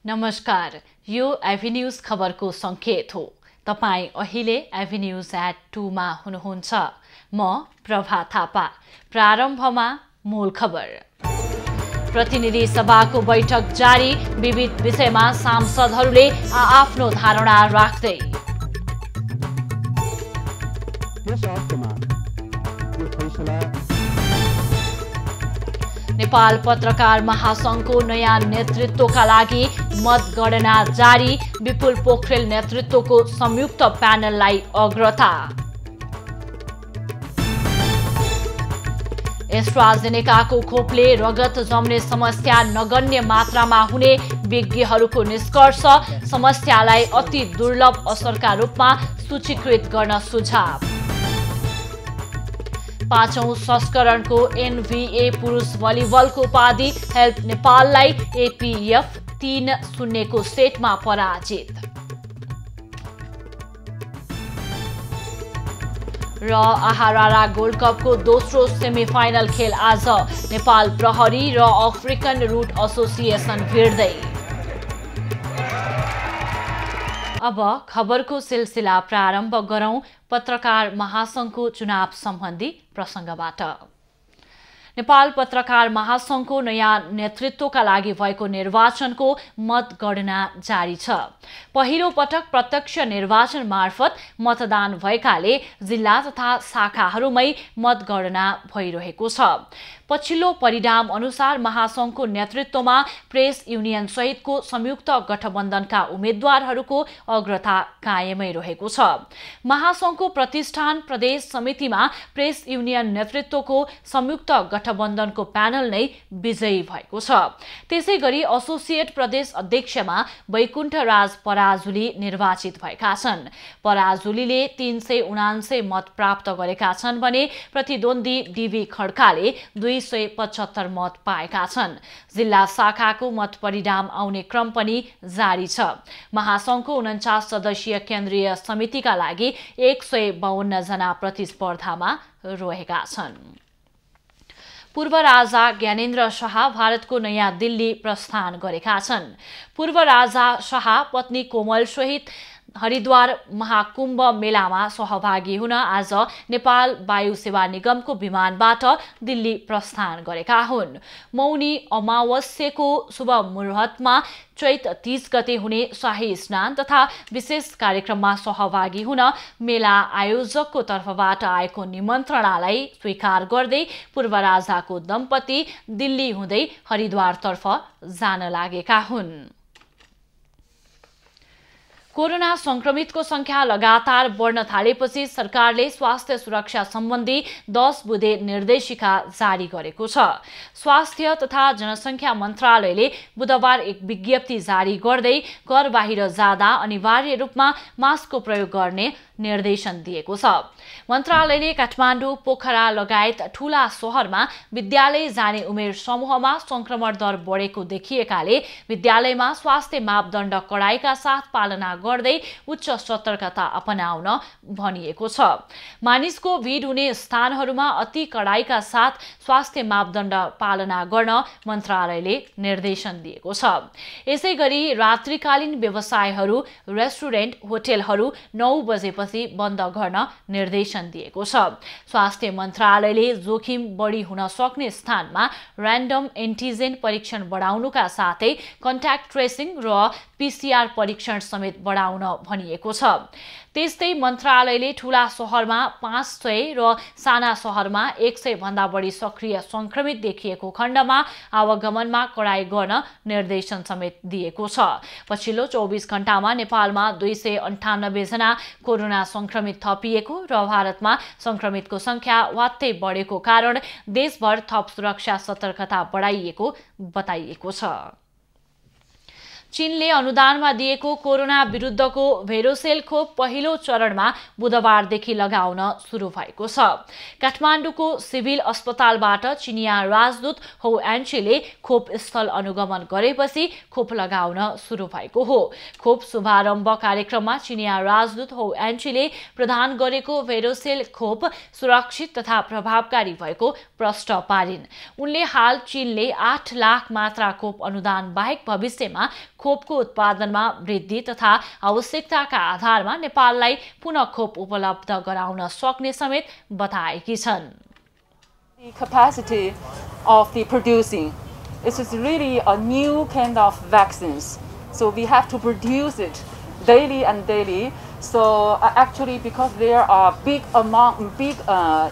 नमस्कार, यो एभिन्यूज खबरको संकेत हो। तपाई अहिले एभिन्यूज@2 मा हुनुहुन्छ। म प्रभा थापा। प्रारम्भमा मूल खबर। प्रतिनिधि सभाको बैठक जारी, विविध विषयमा सांसदहरूले आफ्नो धारणा राख्दै। नेपाल पत्रकार महासंघको नयाँ नेतृत्वका लागि मतगणना जारी, विपुल पोखरेल नेतृत्वको संयुक्त प्यानललाई अग्रता। एस्ट्राजेनेकाको खोपले रगत जम्ने समस्या नगण्य मात्रामा हुने विज्ञहरूको निष्कर्ष, समस्यालाई अति दुर्लभ असरका रूपमा सूचीकृत गर्न सुझाव। 5औं संस्करणको NBA पुरुष भलिबलको उपाधि हेल्प नेपाललाई APF 3-0 को सेटमा पराजित। र आहारारा गोल्ड कपको दोस्रो सेमिफाइनल खेल आज, नेपाल प्रहरी र अफ्रिकन रुट एसोसिएसन भिड्दै। अब खबरको सिलसिला प्रारम्भ गरौं पत्रकार महासंघको चुनाव सम्बन्धी प्रसंगबाट। नेपाल पत्रकार महासंघको नयाँ नेतृत्वका लागि भएको निर्वाचनको मतगणना जारी छ। पहिलो पटक प्रत्यक्ष निर्वाचन मार्फत मतदान भएकाले जिल्ला तथा शाखाहरूमै मतगणना भइरहेको छ। पछिल्लो परिणाम अनुसार महासंघको नेतृत्वमा प्रेस युनियन सहितको संयुक्त गठबन्धनका उम्मेद्वारहरूको अग्रता कायमै रहेको छ। महासंघको प्रतिष्ठान प्रदेश समितिमा प्रेस युनियन नेतृत्वको संयुक्त गठबन्धनको प्यानल नै विजयी भएको छ। त्यसैगरी एसोसिएट प्रदेश अध्यक्षमा वैकुण्ठ राज पराजुली निर्वाचित भएका छन्। पराजुलीले 379 मत प्राप्त गरेका छन् भने प्रतिद्वन्दी डीबी खड्काले 275 मत पाएका छन्। जिल्ला शाखाको मत परिणाम आउने क्रम पनि जारी छ। महासंघको 49 सदस्यीय केन्द्रीय समितिका लागि 152 जना प्रतिस्पर्धामा रहेका छन्। पूर्व राजा ज्ञानेन्द्र शाह भारतको नयाँ दिल्ली प्रस्थान गरेका छन्। पूर्व राजा शाह पत्नी कोमल सहित हरिद्वार महाकुम्भ मेलामा सहभागी हुन आज नेपाल वायु सेवा निगमको विमानबाट दिल्ली प्रस्थान गरेका हुन्। मौनी अमावस्याको शुभ मुहूर्तमा चैत 30 गते हुने शाही स्नान तथा विशेष कार्यक्रममा सहभागी हुन मेला आयोजकको तर्फबाट आएको निमन्त्रणालाई स्वीकार गर्दै पूर्व राजाको दम्पति दिल्ली हुँदै हरिद्वारतर्फ जान लागेका हुन्। कोरोना संक्रमितको संख्या लगातार बढ्न थालेपछि सरकारले स्वास्थ्य सुरक्षा सम्बन्धी 10 बुँदे निर्देशिका जारी गरेको छ। स्वास्थ्य तथा जनसंख्या मन्त्रालयले बुधबार एक विज्ञप्ति जारी गर्दै घर बाहिर जाँदा अनिवार्य रूपमा मास्कको प्रयोग गर्ने निर्देशन दिएको छ। मन्त्रालयले काठमाडौँ, पोखरा लगायत ठूला शहरमा विद्यालय जाने उमेर समूहमा संक्रमण दर बढेको देखिएकाले विद्यालयमा स्वास्थ्य मापदण्ड कडाइका साथ पालना गर्दै उच्च सतर्कता अपनाउन भनिएको छ। मानिसको भिड हुने स्थानहरूमा अति कडाइका साथ स्वास्थ्य मापदण्ड पालना गर्न मन्त्रालयले निर्देशन दिएको छ। यसैगरी रात्रिकालीन व्यवसायहरू, रेस्टुरेन्ट, होटेलहरू 9 बजेपछि बन्द गर्न निर्देशन दिएको छ। स्वास्थ्य मन्त्रालयले जोखिम बढी हुन सक्ने स्थानमा र्यान्डम एन्टिजेन परीक्षण बढाउनुका साथै कन्ट्याक्ट ट्रेसिङ र PCR परीक्षण समेत बढाउन भनिएको छ। त्यस्तै मन्त्रालयले ठूला शहरमा 500 र साना शहरमा 100 भन्दा बढी सक्रिय संक्रमित देखिएको खण्डमा आवागमनमा कडाई गर्न निर्देशन समेत दिएको छ। पछिल्लो 24 घण्टामा नेपालमा 298 जना कोरोना संक्रमित थपिएको र भारतमा संक्रमितको संख्या वात्तै बढेको कारण देशभर थप सुरक्षा सतर्कता बढाइएको बताइएको छ। चीनले अनुदानमा दिएको कोरोना विरुद्धको भेरोसेल खोप पहिलो चरणमा बुधबारदेखि लगाउन सुरु भएको छ। काठमाडौँको सिभिल अस्पतालबाट चिनिया राजदूत हौ एन्चीले खोप स्थल अनुगमन गरेपछि खोप लगाउन सुरु भएको हो। खोप शुभारम्भ कार्यक्रममा चिनिया राजदूत हौ एन्चीले प्रदान गरेको भेरोसेल खोप सुरक्षित तथा प्रभावकारी भएको प्रश्न पारिन्। उनले हाल चीनले 8 लाख मात्रा खोप अनुदान बाहेक भविष्यमा खोपको उत्पादनमा वृद्धि तथा आवश्यकताका आधारमा नेपाललाई पुनः खोप उपलब्ध गराउन सक्ने समेत बताएकी छन्। The capacity of the producing, this is really a new kind of vaccines. So we have to produce it daily and daily. So actually, because there are big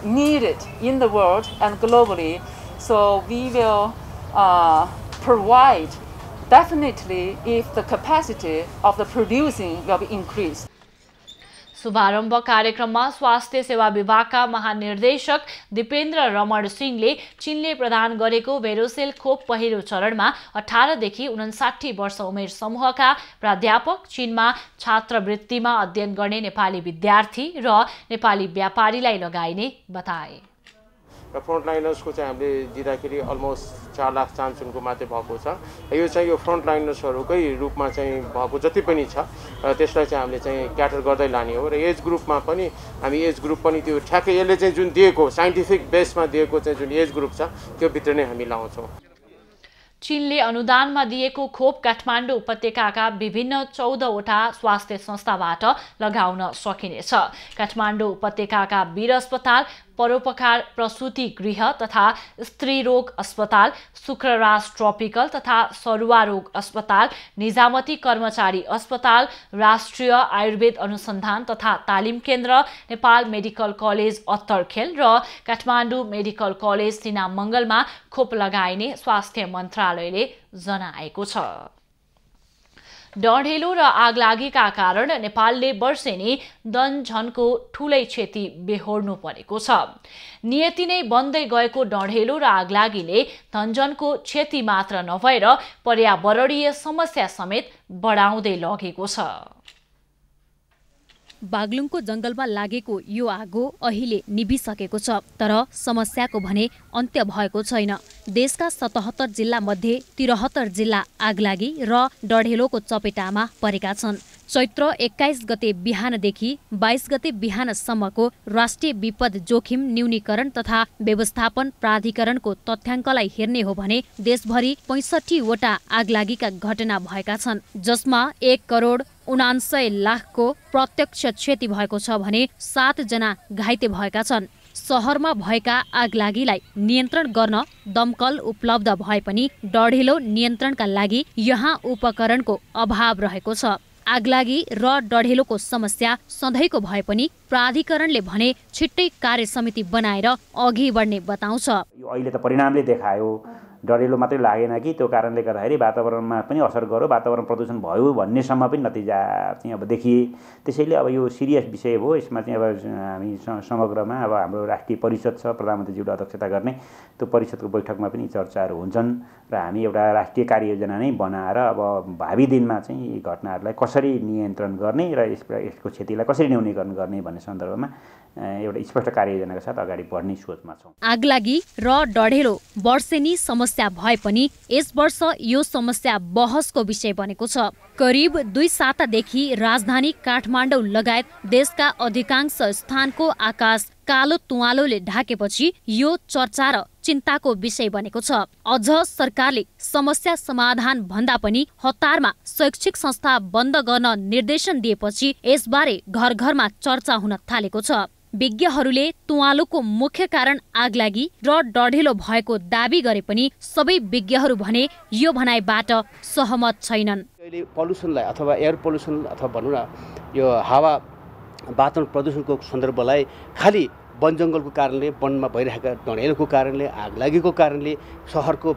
needed in the world and globally, so we will provide definitely if the capacity of the producing will be increased. शुभारम्भ कार्यक्रममा स्वास्थ्य सेवा विभागका महानिर्देशक दीपेन्द्र रमण सिंहले चीनले प्रदान गरेको भेरोसेल खोप पहिलो चरणमा 18 देखि 59 वर्ष उमेर समूहका प्राध्यापक, चीनमा छात्रवृत्तिमा अध्ययन गर्ने नेपाली विद्यार्थी र नेपाली व्यापारीलाई लगाइने बताए। र फ्रन्टलाइनर्सको चाहिँ हामीले दिँदाखेरि अलमोस्ट 4 लाख चान्स उनको मात्रै भएको छ। यो चाहिँ यो फ्रन्टलाइनर्सहरूकै रूपमा चाहिँ भएको जति पनि छ र त्यसलाई चाहिँ हामीले चाहिँ क्याटर गर्दै लाने हो। र एज ग्रुपमा पनि हामी एज ग्रुप पनि त्यो ठ्याक्कै यसले चाहिँ जुन दिएको साइन्टिफिक बेसमा दिएको चाहिँ जुन एज ग्रुप छ त्यो भित्र नै हामी लाउँछौँ। चीनले अनुदानमा दिएको खोप काठमाडौँ उपत्यकाका विभिन्न 14वटा स्वास्थ्य संस्थाबाट लगाउन सकिनेछ। काठमाडौँ उपत्यकाका वीर अस्पताल, परोपकार प्रसूति गृह तथा स्त्री रोग अस्पताल, शुक्रराज ट्रपिकल तथा सरुवा रोग अस्पताल, निजामती कर्मचारी अस्पताल, राष्ट्रिय आयुर्वेद अनुसन्धान तथा तालिम केन्द्र, नेपाल मेडिकल कलेज अत्तरखेल र काठमाडौँ मेडिकल कलेज सिनामङ्गलमा खोप लगाइने स्वास्थ्य मन्त्रालयले जनाएको छ। डढेलो र आगलागीका कारण नेपालले वर्षेनी दनझनको ठूलै क्षति बेहोर्नु परेको छ। नियति नै बन्दै गएको डढेलो र आगलागीले धनजनको क्षति मात्र नभएर पर्यावरणीय समस्या समेत बढाउँदै लगेको छ। बागलुङको जंगलमा लागेको यो आगो अहिले निभिसकेको छ, तर समस्याको भने अन्त्य भएको छैन। देशका 77 जिल्ला मध्ये 73 जिल्ला आगलागी र डढेलोको चपेटामा परेका छन्। चैत्र 21 गते बिहानदेखि 22 गते बिहानसम्मको राष्ट्रिय विपद जोखिम न्यूनीकरण तथा व्यवस्थापन प्राधिकरणको तथ्याङ्कलाई हेर्ने हो भने देशभरि 65 वटा आगलागीका घटना भएका छन्, जसमा 1,49,00,000 को प्रत्यक्ष क्षति भएको छ भने 7 जना घाइते भएका छन्। शहरमा भएका आगलागीलाई नियन्त्रण गर्न दमकल उपलब्ध भए पनि डढेलो नियन्त्रणका लागि यहाँ उपकरणको अभाव रहेको छ। आगलागी र डढेलोको समस्या सधैँको भए पनि प्राधिकरणले भने छिट्टै कार्य समिति बनाएर अघि बढ्ने बताउँछ। अहिले त परिणामले देखायो, डढेलो मात्रै लागेन कि त्यो कारणले गर्दाखेरि वातावरणमा पनि असर गर्यो, वातावरण प्रदूषण भयो भन्नेसम्म पनि नतिजा चाहिँ अब देखिए। त्यसैले अब यो सिरियस विषय हो। यसमा चाहिँ अब हामी समग्रमा अब हाम्रो राष्ट्रिय परिषद छ, प्रधानमन्त्रीज्यूले अध्यक्षता गर्ने, त्यो परिषदको बैठकमा पनि चर्चाहरू हुन्छन् र हामी एउटा राष्ट्रिय कार्ययोजना नै बनाएर अब भावी दिनमा चाहिँ यी घटनाहरूलाई कसरी नियन्त्रण गर्ने र यसको क्षतिलाई कसरी न्यूनीकरण गर्ने भन्ने सन्दर्भमा एउटा स्पष्ट कार्ययोजनाका साथ अगाडि बढ्ने सोचमा छौँ। आगलागी र डढेलो वर्षेनी समस्या भए पनि यस वर्ष यो समस्या बहसको विषय बनेको छ। करिब 2 सातादेखि राजधानी काठमाडौँ लगायत देशका अधिकांश स्थानको आकाश कालो तुवालोले ढाकेपछि यो चर्चा र चिन्ताको विषय बनेको छ। अझ सरकारले समस्या समाधान भन्दा पनि हतारमा शैक्षिक संस्था बन्द गर्न निर्देशन दिएपछि यसबारे घर घरमा चर्चा हुन थालेको छ। विज्ञहरूले तुवालोको मुख्य कारण आगलागी र डढेलो भएको दाबी गरे पनि सबै विज्ञहरू भने यो भनाइबाट सहमत छैनन्। पल्युसनलाई अथवा एयर पल्युसन अथवा भनौँ न यो हावा वातावरण प्रदूषणको सन्दर्भलाई खालि वन जङ्गलको कारणले, वनमा भइरहेका डढेलोको कारणले, आगलागीको कारणले सहरको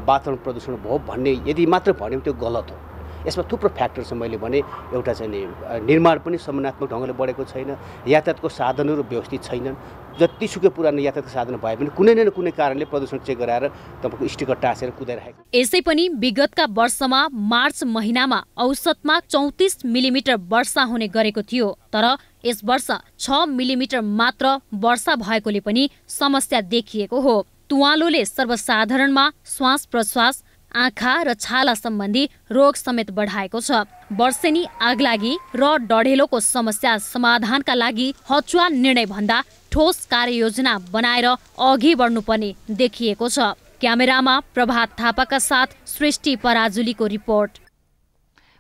वातावरण प्रदूषण भयो भन्ने यदि मात्र भन्यो त्यो गलत हो। यसमा थुप्रो फ्याक्टर छ। मैले भने एउटा चाहिँ निर्माण पनि समन्वयात्मक ढङ्गले बढेको छैन, यातायातको साधनहरू व्यवस्थित छैनन्। जतिसुकै पुरानो यातायातको साधन भए पनि कुनै न कुनै कारणले प्रदूषण चेक गराएर तपाईँको स्टिकर टाँसेर कुदाइरहेको। यसै पनि विगतका वर्षमा मार्च महिनामा औसतमा 34 मिलिमिटर वर्षा हुने गरेको थियो, तर यस वर्ष 6 मिलिमिटर मात्र वर्षा भएकोले पनि समस्या देखिएको हो। तुवालोले सर्वसाधारणमा श्वास प्रश्वास, आँखा र छाला सम्बन्धी रोग समेत बढाएको छ। वर्षेनी आगलागी र डढेलोको समस्या समाधानका लागि हचुवा निर्णय भन्दा ठोस कार्ययोजना बनाएर अघि बढ्नुपर्ने देखिएको छ। क्यामेरामा प्रभात थापाका साथ सृष्टि पराजुलीको रिपोर्ट।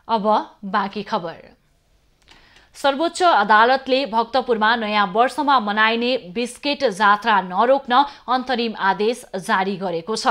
अब बाँकी खबर। सर्वोच्च अदालतले भक्तपुरमा नयाँ वर्षमा मनाइने बिस्केट जात्रा नरोक्न अन्तरिम आदेश जारी गरेको छ।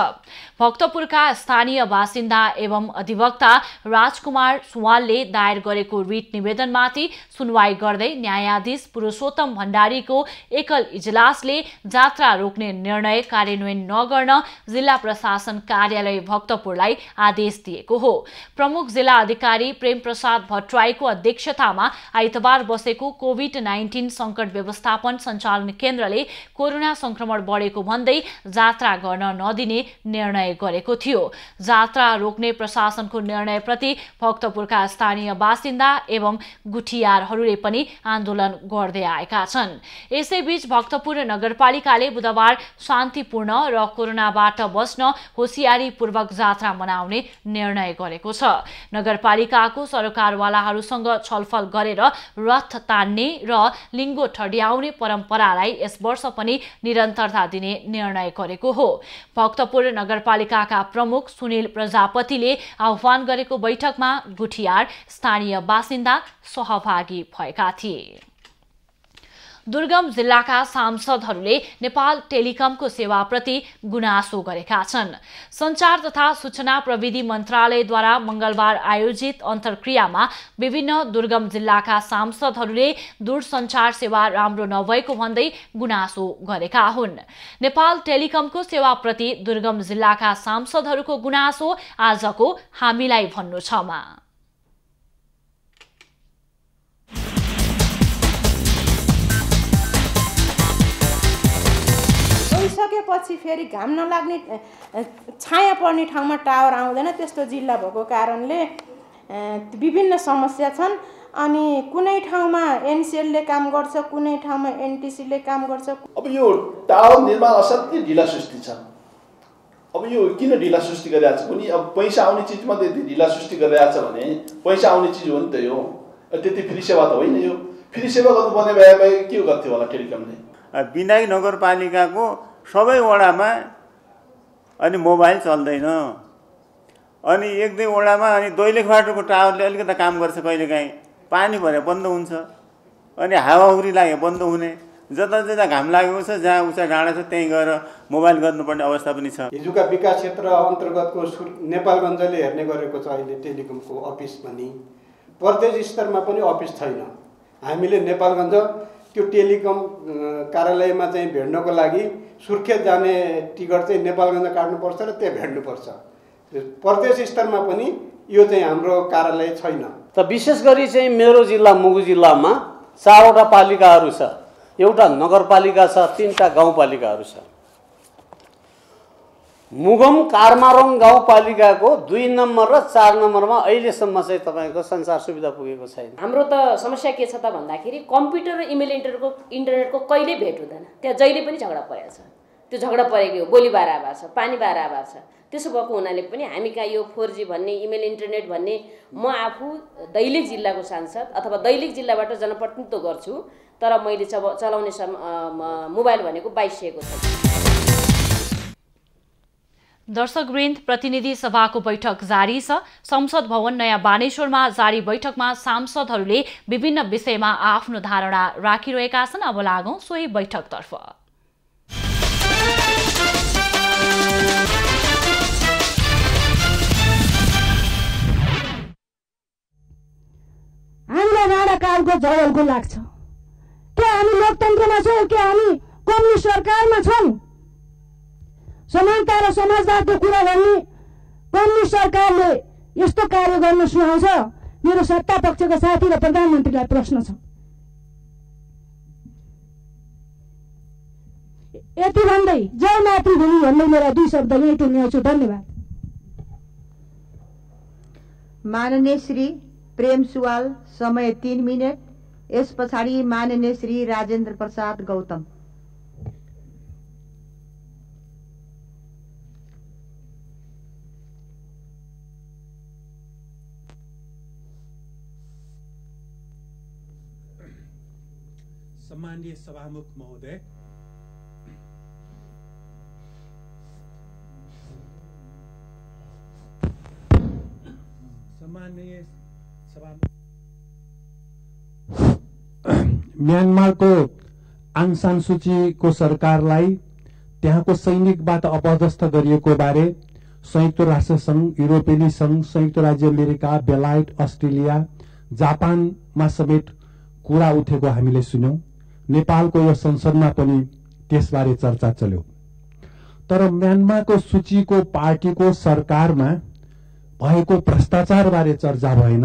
भक्तपुरका स्थानीय बासिन्दा एवं अधिवक्ता राजकुमार सुवालले दायर गरेको रिट निवेदनमाथि सुनवाई गर्दै न्यायाधीश पुरुषोत्तम भण्डारीको एकल इजलासले जात्रा रोक्ने निर्णय कार्यान्वयन नगर्न जिल्ला प्रशासन कार्यालय भक्तपुरलाई आदेश दिएको हो। प्रमुख जिल्ला अधिकारी प्रेम प्रसाद भट्टराईको अध्यक्षतामा आइतबार बसेको कोभिड-19 संकट व्यवस्थापन सञ्चालन केन्द्रले कोरोना संक्रमण बढेको भन्दै जात्रा गर्न नदिने निर्णय गरेको थियो। जात्रा रोक्ने प्रशासनको निर्णयप्रति भक्तपुरका स्थानीय बासिन्दा एवं गुठियारहरूले पनि आन्दोलन गर्दै आएका छन्। यसैबीच भक्तपुर नगरपालिकाले बुधबार शान्तिपूर्ण र कोरोनाबाट बच्न होसियारीपूर्वक जात्रा मनाउने निर्णय गरेको छ। नगरपालिकाको सरकारवालाहरूसँग छलफल गरेर रथ तान्ने र लिङ्गो ठड्याउने परम्परालाई यस वर्ष पनि निरन्तरता दिने निर्णय गरेको हो। भक्तपुर नगरपालिकाका प्रमुख सुनिल प्रजापतिले आह्वान गरेको बैठकमा गुठियार स्थानीय बासिन्दा सहभागी भएका थिए। दुर्गम जिल्लाका सांसदहरूले नेपाल टेलिकमको सेवाप्रति गुनासो गरेका छन्। सञ्चार तथा सूचना प्रविधि मन्त्रालयद्वारा मंगलबार आयोजित अन्तर्क्रियामा विभिन्न दुर्गम जिल्लाका सांसदहरूले दूरसञ्चार सेवा राम्रो नभएको भन्दै गुनासो गरेका हुन्। नेपाल टेलिकमको सेवाप्रति दुर्गम जिल्लाका सांसदहरूको गुनासो आजको हामीलाई भन्नु छमा। सकेपछि फेरि घाम नलाग्ने छाया पर्ने ठाउँमा टावर आउँदैन। त्यस्तो जिल्ला भएको कारणले विभिन्न समस्या छन्। अनि कुनै ठाउँमा एनसीएलले काम गर्छ, कुनै ठाउँमा एनटीसीले काम गर्छ। अब यो टावर निर्माण असाध्यै ढिला सृष्टि छ। अब यो किन ढिला सृष्टि गरिरहेको छ भने अब पैसा आउने चिजमा त्यति ढिला सृष्टि गरिरहेको छ भने पैसा आउने चिज हो नि त यो। त्यति फ्री सेवा त होइन यो। फ्री सेवा गर्नुपर्ने भए के गर्थ्यो होला टेलिकमले। बिनायक नगरपालिकाको सबै वडामा अनि मोबाइल चल्दैन। अनि एक दुई वडामा अनि दैलेखबाटको टावरले अलिकति काम गर्छ, कहिलेकाहीँ पानी भरे बन्द हुन्छ, अनि हावाहुरी लागे बन्द हुने। जता जता घाम लागेको छ, जहाँ उचा डाँडा छ त्यहीँ गएर मोबाइल गर्नुपर्ने अवस्था पनि छ। हिजोका विकास क्षेत्र अन्तर्गतको नेपालगञ्जले हेर्ने गरेको छ अहिले टेलिकमको अफिस पनि। प्रदेश स्तरमा पनि अफिस छैन। हामीले नेपालगञ्ज त्यो टेलिकम कार्यालयमा चाहिँ भेट्नको लागि सुर्खेत जाने टिकट चाहिँ नेपालगञ्ज काट्नुपर्छ र त्यहाँ भेट्नुपर्छ। प्रदेश स्तरमा पनि यो चाहिँ हाम्रो कार्यालय छैन। त विशेष गरी चाहिँ मेरो जिल्ला मुगु जिल्लामा 4वटा पालिकाहरू छ, एउटा नगरपालिका छ, 3टा गाउँपालिकाहरू छ। मुगम कारमारङ गाउँपालिकाको 2 नम्बर र 4 नम्बरमा अहिलेसम्म चाहिँ तपाईँको सञ्चार सुविधा पुगेको छैन। हाम्रो त समस्या के छ त भन्दाखेरि कम्प्युटर र इमेल इन्टरनेटको कहिले भेट हुँदैन। त्यहाँ जहिले पनि झगडा परेको छ। त्यो झगडा परेको हो, बोली बाराबार छ, पानी बाराबार छ। त्यसो भएको हुनाले पनि हामी कहाँ यो 4G भन्ने, इमेल इन्टरनेट भन्ने, म आफू दैलेख जिल्लाको सांसद अथवा दैलेख जिल्लाबाट जनप्रतिनिधित्व गर्छु, तर मैले चलाउने मोबाइल भनेको 2200 को छ। दर्शकवृन्द, प्रतिनिधि सभाको बैठक जारी छ। संसद भवन नयाँ बानेश्वरमा जारी बैठकमा सांसदहरूले विभिन्न विषयमा आफ्नो धारणा राखिरहेका छन्। अब लागौं सोही बैठकतर्फ। हामीलाई राणाकालको जवलको लाग्छ। के हामी लोकतन्त्रमा छौँ कि हामी कम्युनिस्ट सरकारमा छौँ? समानता र समाजवादको कुरा गर्ने कम्युनिस्ट सरकारले यस्तो कार्य गर्न सुहाउँछ? मेरो सत्ता पक्षका साथी र प्रधानमन्त्रीलाई प्रश्न छ। यति भन्दै जय मातृभूमि भन्दै मेरा 2 शब्द यही टुङ्ग्याउँछु। धन्यवाद। माननीय श्री प्रेम सुवाल, समय 3 मिनट। यस पछाडि माननीय श्री राजेन्द्र प्रसाद गौतम। सम्माननीय सभामुख महोदय, सम्माननीय म्यानमारको आङ सान सुचीको सरकारलाई त्यहाँको सैनिकबाट अपदस्थ गरिएको बारे संयुक्त राष्ट्र संघ, युरोपेली संघ, संयुक्त राज्य अमेरिका, बेलायत, अस्ट्रेलिया, जापानमा समेत कुरा उठेको हामीले सुन्यौं। नेपालको यो संसदमा पनि त्यसबारे चर्चा चल्यो। तर म्यानमारको सूचीको पार्टीको सरकारमा भएको भ्रष्टाचार बारे चर्चा भएन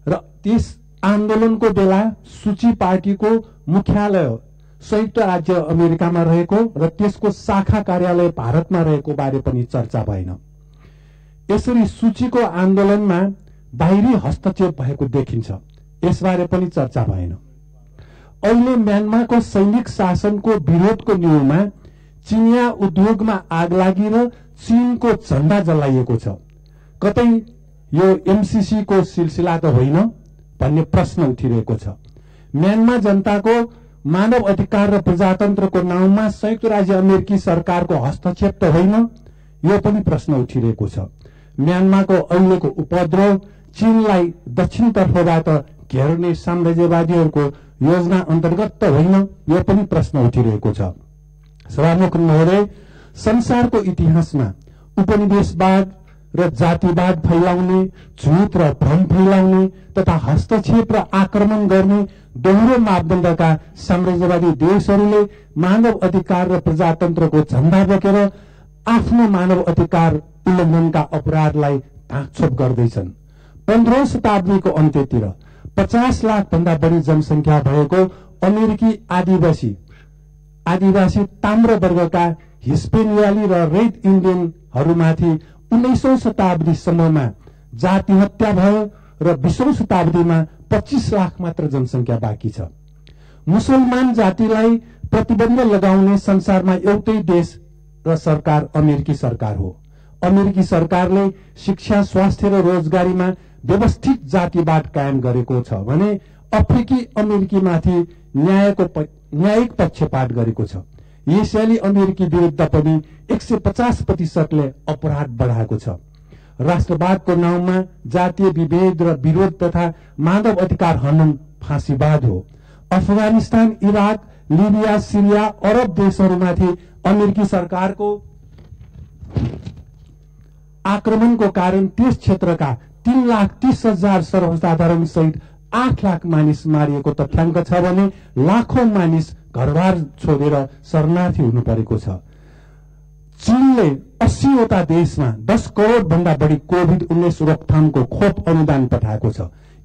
र त्यस आन्दोलनको बेला सूची पार्टीको मुख्यालय संयुक्त राज्य अमेरिकामा रहेको र त्यसको शाखा कार्यालय भारतमा रहेको बारे पनि चर्चा भएन। यसरी सूचीको आन्दोलनमा बाहिरी हस्तक्षेप भएको देखिन्छ, यसबारे पनि चर्चा भएन। अहिले म्यानमारको सैनिक शासनको विरोधको न्यूमा चिनिया उद्योगमा आग लागि र चीनको झण्डा जलाइएको छ। कतै यो एमसीसी को सिलसिला त होइन भन्ने प्रश्न उठिरहेको छ। म्यानमार जनताको मानव अधिकार र प्रजातन्त्रको नाउँमा संयुक्त राज्य अमेरिकी सरकारको हस्तक्षेप त होइन, यो पनि प्रश्न उठिरहेको छ। म्यानमारको अहिलेको उपद्रव चीनलाई दक्षिणतर्फबाट घेर्ने साम्राज्यवादीहरूको योजना अन्तर्गत त होइन, यो पनि प्रश्न उठिरहेको छ। सभामुख महोदय, संसारको इतिहासमा उपनिवेशवाद र जातिवाद फैलाउने, झुट र भ्रम फैलाउने तथा हस्तक्षेप र आक्रमण गर्ने दोहोरो मापदण्डका साम्राज्यवादी देशहरूले मानव अधिकार र प्रजातन्त्रको झण्डा बोकेर आफ्नो मानव अधिकार उल्लङ्घनका अपराधलाई ढाकछोप गर्दैछन्। 15औं शताब्दीको अन्त्यतिर 50 लाख भन्दा बढी जनसंख्या भएको अमेरिकी आदिवासी ताम्र वर्गका हिस्पेनियाली र रेड इन्डियनहरूमाथि 19औं शताब्दीसम्ममा जाति हत्या भयो र 20औं शताब्दीमा 25 लाख मात्र जनसंख्या बाँकी छ। मुसलमान जातिलाई प्रतिबन्ध लगाउने संसारमा एउटै देश र सरकार अमेरिकी सरकार हो। अमेरिकी सरकारले शिक्षा, स्वास्थ्य र रोजगारीमा व्यवस्थित जातिवाद कायम गरेको छ भने अफ्रिकी अमेरिकीमाथि न्यायिक पक्षपात गरेको छ। यसैले अमेरिकी विरुद्ध पनि 150% अपराध बढाएको छ। राष्ट्रवादको नाउँमा जातीय विभेद र विरोध तथा मानव अधिकार हनन फाँसीवाद हो। अफगानिस्तान, इराक, लिबिया, सिरिया, अरब देशहरूमाथि अमेरिकी सरकारको आक्रमणको कारण त्यस क्षेत्रका 3,30,000 सर्वसाधारण सहित 8 लाख मानिस मारिएको तथ्याङ्क छ भने लाखौं मानिस घरबार छोडेर शरणार्थी हुनु परेको छ। चीनले 80वटा देशमा 10 करोड भन्दा बढी कोभिड-19 रोकथामको खोप अनुदान पठाएको छ।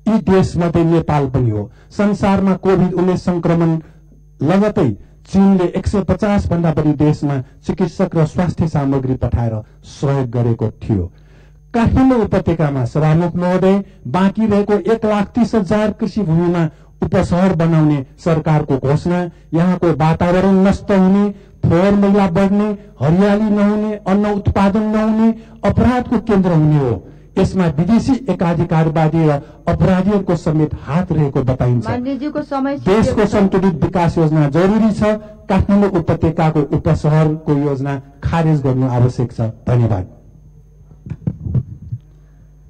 यी देशमध्ये नेपाल पनि हो। संसारमा कोभिड-19 संक्रमण लगतै चीनले 150 भन्दा बढी देशमा चिकित्सक र स्वास्थ्य सामग्री पठाएर सहयोग गरेको थियो। काठमाडौँ उपत्यकामा सभामुख महोदय, बाँकी रहेको 1,30,000 कृषि भूमिमा उपशहर बनाउने सरकारको घोषणा यहाँको वातावरण नष्ट हुने, फोहोर मैला बढ्ने, हरियाली नहुने, अन्न उत्पादन नहुने, अपराधको केन्द्र हुने हो। यसमा विदेशी एकाधिकारवादी र अपराधीहरूको समेत हात रहेको बताइन्छ। देशको सन्तुलित विकास योजना जरुरी छ। काठमाडौँ उपत्यकाको उपशहरको योजना खारेज गर्नु आवश्यक छ। धन्यवाद।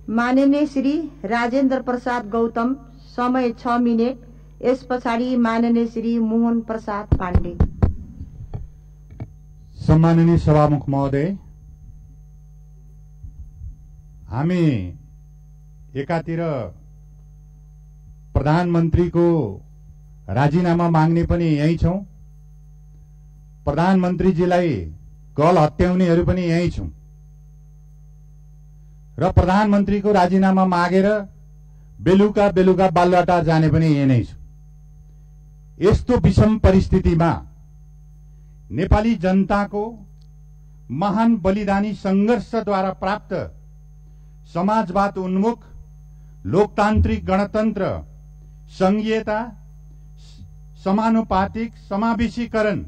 माननीय श्री राजेन्द्र प्रसाद गौतम, समय 6 मिनेट। यस पछाडि माननीय श्री मोहन प्रसाद पाण्डे। सम्माननीय सभामुख महोदय, हामी एकातिर प्रधानमन्त्रीको राजीनामा माग्ने पनि यही छौं, प्रधानमन्त्रीजीलाई गल हत्याउनेहरू पनि यही छौं र प्रधानमन्त्रीको राजीनामा मागेर बेलुका बालुवाटार जाने पनि यही नै छौं। यस्तो विषम परिस्थितिमा नेपाली जनताको महान बलिदानी संघर्षद्वारा प्राप्त समाजवाद उन्मुख, लोकतान्त्रिक गणतन्त्र, संघीयता, समानुपातिक समावेशीकरण,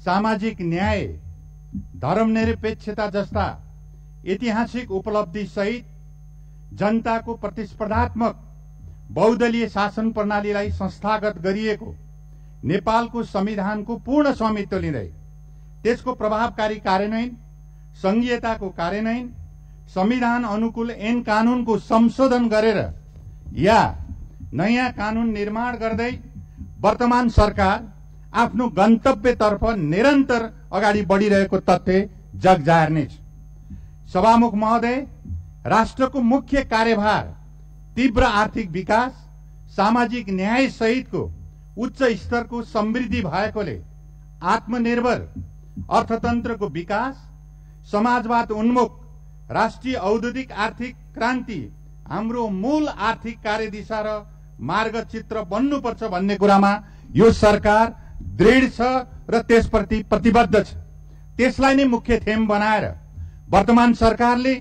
सामाजिक न्याय, धर्मनिरपेक्षता जस्ता ऐतिहासिक उपलब्धि सहित जनताको प्रतिस्पर्धात्मक बहुदलीय शासन प्रणालीलाई संस्थागत गरिएको नेपालको संविधानको पूर्ण स्वामित्व लिँदै त्यसको प्रभावकारी कार्यान्वयन, संघीयताको कार्यान्वयन, संविधान अनुकूल ऐन कानूनको संशोधन गरेर या नयाँ कानुन निर्माण गर्दै वर्तमान सरकार आफ्नो गन्तव्यतर्फ निरन्तर अगाडि बढिरहेको तथ्य जगजाहेर नै छ। सभामुख महोदय, राष्ट्रको मुख्य कार्यभार तीव्र आर्थिक विकास, सामाजिक न्याय सहितको उच्च स्तरको समृद्धि भएकोले आत्मनिर्भर अर्थतन्त्रको विकास, समाजवाद उन्मुख राष्ट्रिय औद्योगिक आर्थिक क्रान्ति हाम्रो मूल आर्थिक कार्यदिशा र मार्गचित्र बन्नुपर्छ भन्ने कुरामा यो सरकार दृढ छ र त्यसप्रति प्रतिबद्ध छ। त्यसलाई नै मुख्य थेम बनाएर वर्तमान सरकारले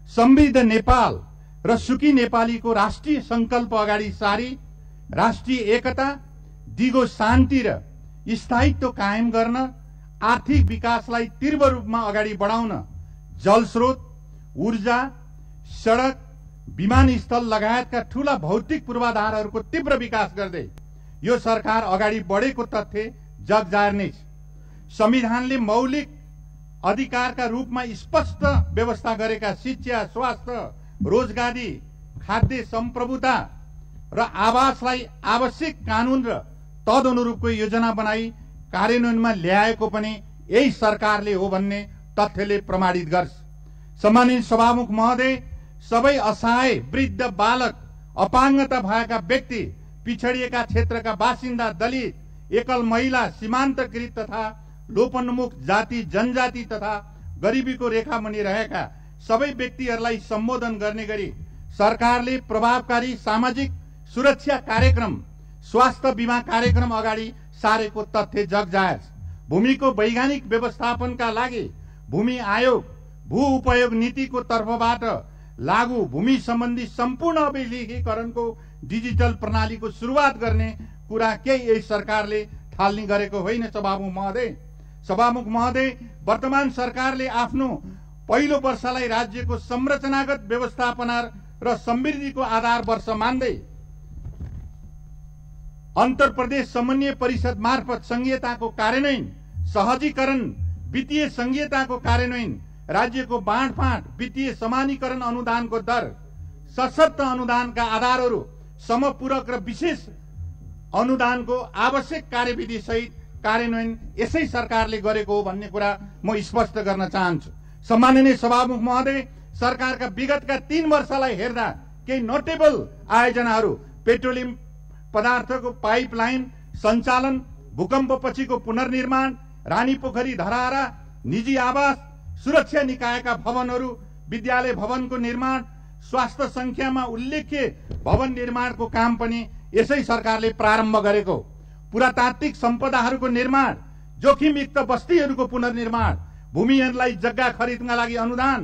समृद्ध नेपाल र सुखी नेपालीको राष्ट्रिय संकल्प अगाडि सारी राष्ट्रिय एकता, दिगो शान्ति र स्थायित्व कायम गर्न, आर्थिक विकासलाई तीव्र रूपमा अगाडि बढाउन जलस्रोत, ऊर्जा, सडक, विमानस्थल लगायतका ठूला भौतिक पूर्वाधारहरूको तीव्र विकास गर्दै यो सरकार अगाडि बढेको तथ्य जगजाहेर नै छ। संविधानले मौलिक अधिकारका रूपमा स्पष्ट व्यवस्था गरेका शिक्षा, स्वास्थ्य, रोजगारी, खाद्य सम्प्रभुता र आवासलाई आवश्यक कानून र तदनुरूपको योजना बनाई कार्यान्वयनमा ल्याएको पनि यही सरकारले हो भन्ने तथ्यले प्रमाणित गर्छ। सम्मानित सभामुख महोदय, सबै असहाय, वृद्ध, बालक, अपाङ्गता भएका व्यक्ति, पिछडिएका क्षेत्रका बासिन्दा, दलित, एकल महिला, सीमान्तकृत तथा लोपोन्मुख जाति, जनजाति तथा गरिबीको रेखामुनि रहेका सबै व्यक्तिहरूलाई सम्बोधन गर्ने गरी सरकारले प्रभावकारी सामाजिक सुरक्षा कार्यक्रम, स्वास्थ्य बीमा कार्यक्रम अगाडि सारेको तथ्य जगजाहेर छ। भूमिको वैज्ञानिक व्यवस्थापनका लागि भूमि आयोग, भू उपयोग नीतिको तर्फबाट लागू भूमि सम्बन्धी सम्पूर्ण अभिलेखीकरणको डिजिटल प्रणालीको सुरुवात गर्ने कुरा केही यही सरकारले थाल्ने गरेको होइन। सभामुख महोदय, वर्तमान सरकारले आफ्नो पहिलो वर्षलाई राज्यको संरचनागत व्यवस्थापना र समृद्धिको आधार वर्ष मान्दै अन्तर प्रदेश समन्वय परिषद मार्फत संघीयताको कार्यान्वयन, सहजीकरण, वित्तीय संघीयताको कार्यान्वयन, राज्यको बाँडफाँड, वित्तीय समानीकरण अनुदानको दर, सशर्त अनुदानका आधारहरू, समपूरक र विशेष अनुदानको आवश्यक कार्यविधि सहित कार्यान्वयन यसै सरकारले गरेको हो भन्ने कुरा म स्पष्ट गर्न चाहन्छु। सम्माननीय सभामुख महोदय, सरकारका विगतका 3 वर्षलाई हेर्दा केही नोटेबल आयोजनाहरू पेट्रोलियम पदार्थको पाइपलाइन सञ्चालन, भूकम्पपछिको पुनर्निर्माण, रानीपोखरी धराहरा, निजी आवास, सुरक्षा निकायका भवनहरू, विद्यालय भवनको निर्माण, स्वास्थ्य संख्यामा उल्लेख्य भवन निर्माणको काम पनि यसै सरकारले प्रारम्भ गरेको। पुरातात्विक सम्पदाहरूको निर्माण, जोखिमयुक्त बस्तीहरूको पुनर्निर्माण, भूमिहीनलाई जग्गा खरिदका लागि अनुदान,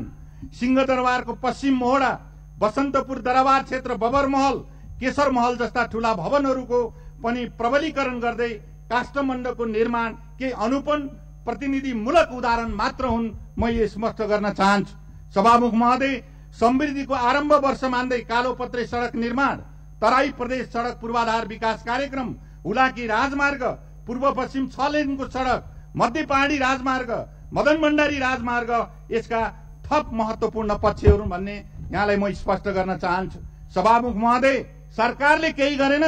सिंहदरबारको पश्चिम मोहडा, बसन्तपुर दरबार क्षेत्र, बबर महल, केशर महल जस्ता ठूला भवनहरूको पनि प्रबलीकरण गर्दै काष्ठमण्डपको निर्माण केही अनुपम प्रतिनिधिमूलक उदाहरण मात्र हुन्, म यो स्पष्ट गर्न चाहन्छु। सभामुख महोदय, समृद्धिको आरम्भ वर्ष मान्दै कालोपत्रे सडक निर्माण, तराई प्रदेश सडक पूर्वाधार विकास कार्यक्रम, हुलाकी राजमार्ग, पूर्व पश्चिम 6 लेनको सडक, मध्य पहाडी राजमार्ग, मदन भण्डारी राजमार्ग यसका थप महत्वपूर्ण पक्षहरू भन्ने यहाँलाई म स्पष्ट गर्न चाहन्छु। सभामुख महोदय, सरकारले केही गरेन।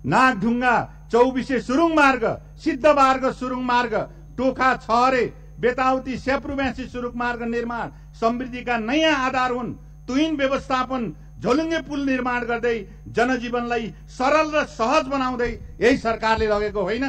नागढुङ्गा चौबिसे सुरुङ मार्ग, सिद्धमार्ग सुरुङ मार्ग, टोखा छहरे, बेताउती स्याप्रुब्यासी सुरुङ मार्ग निर्माण समृद्धिका नयाँ आधार हुन्। तुहिन व्यवस्थापन, झोलुङ्गे पुल निर्माण गर्दै जनजीवनलाई सरल र सहज बनाउँदै यही सरकारले लगेको होइन।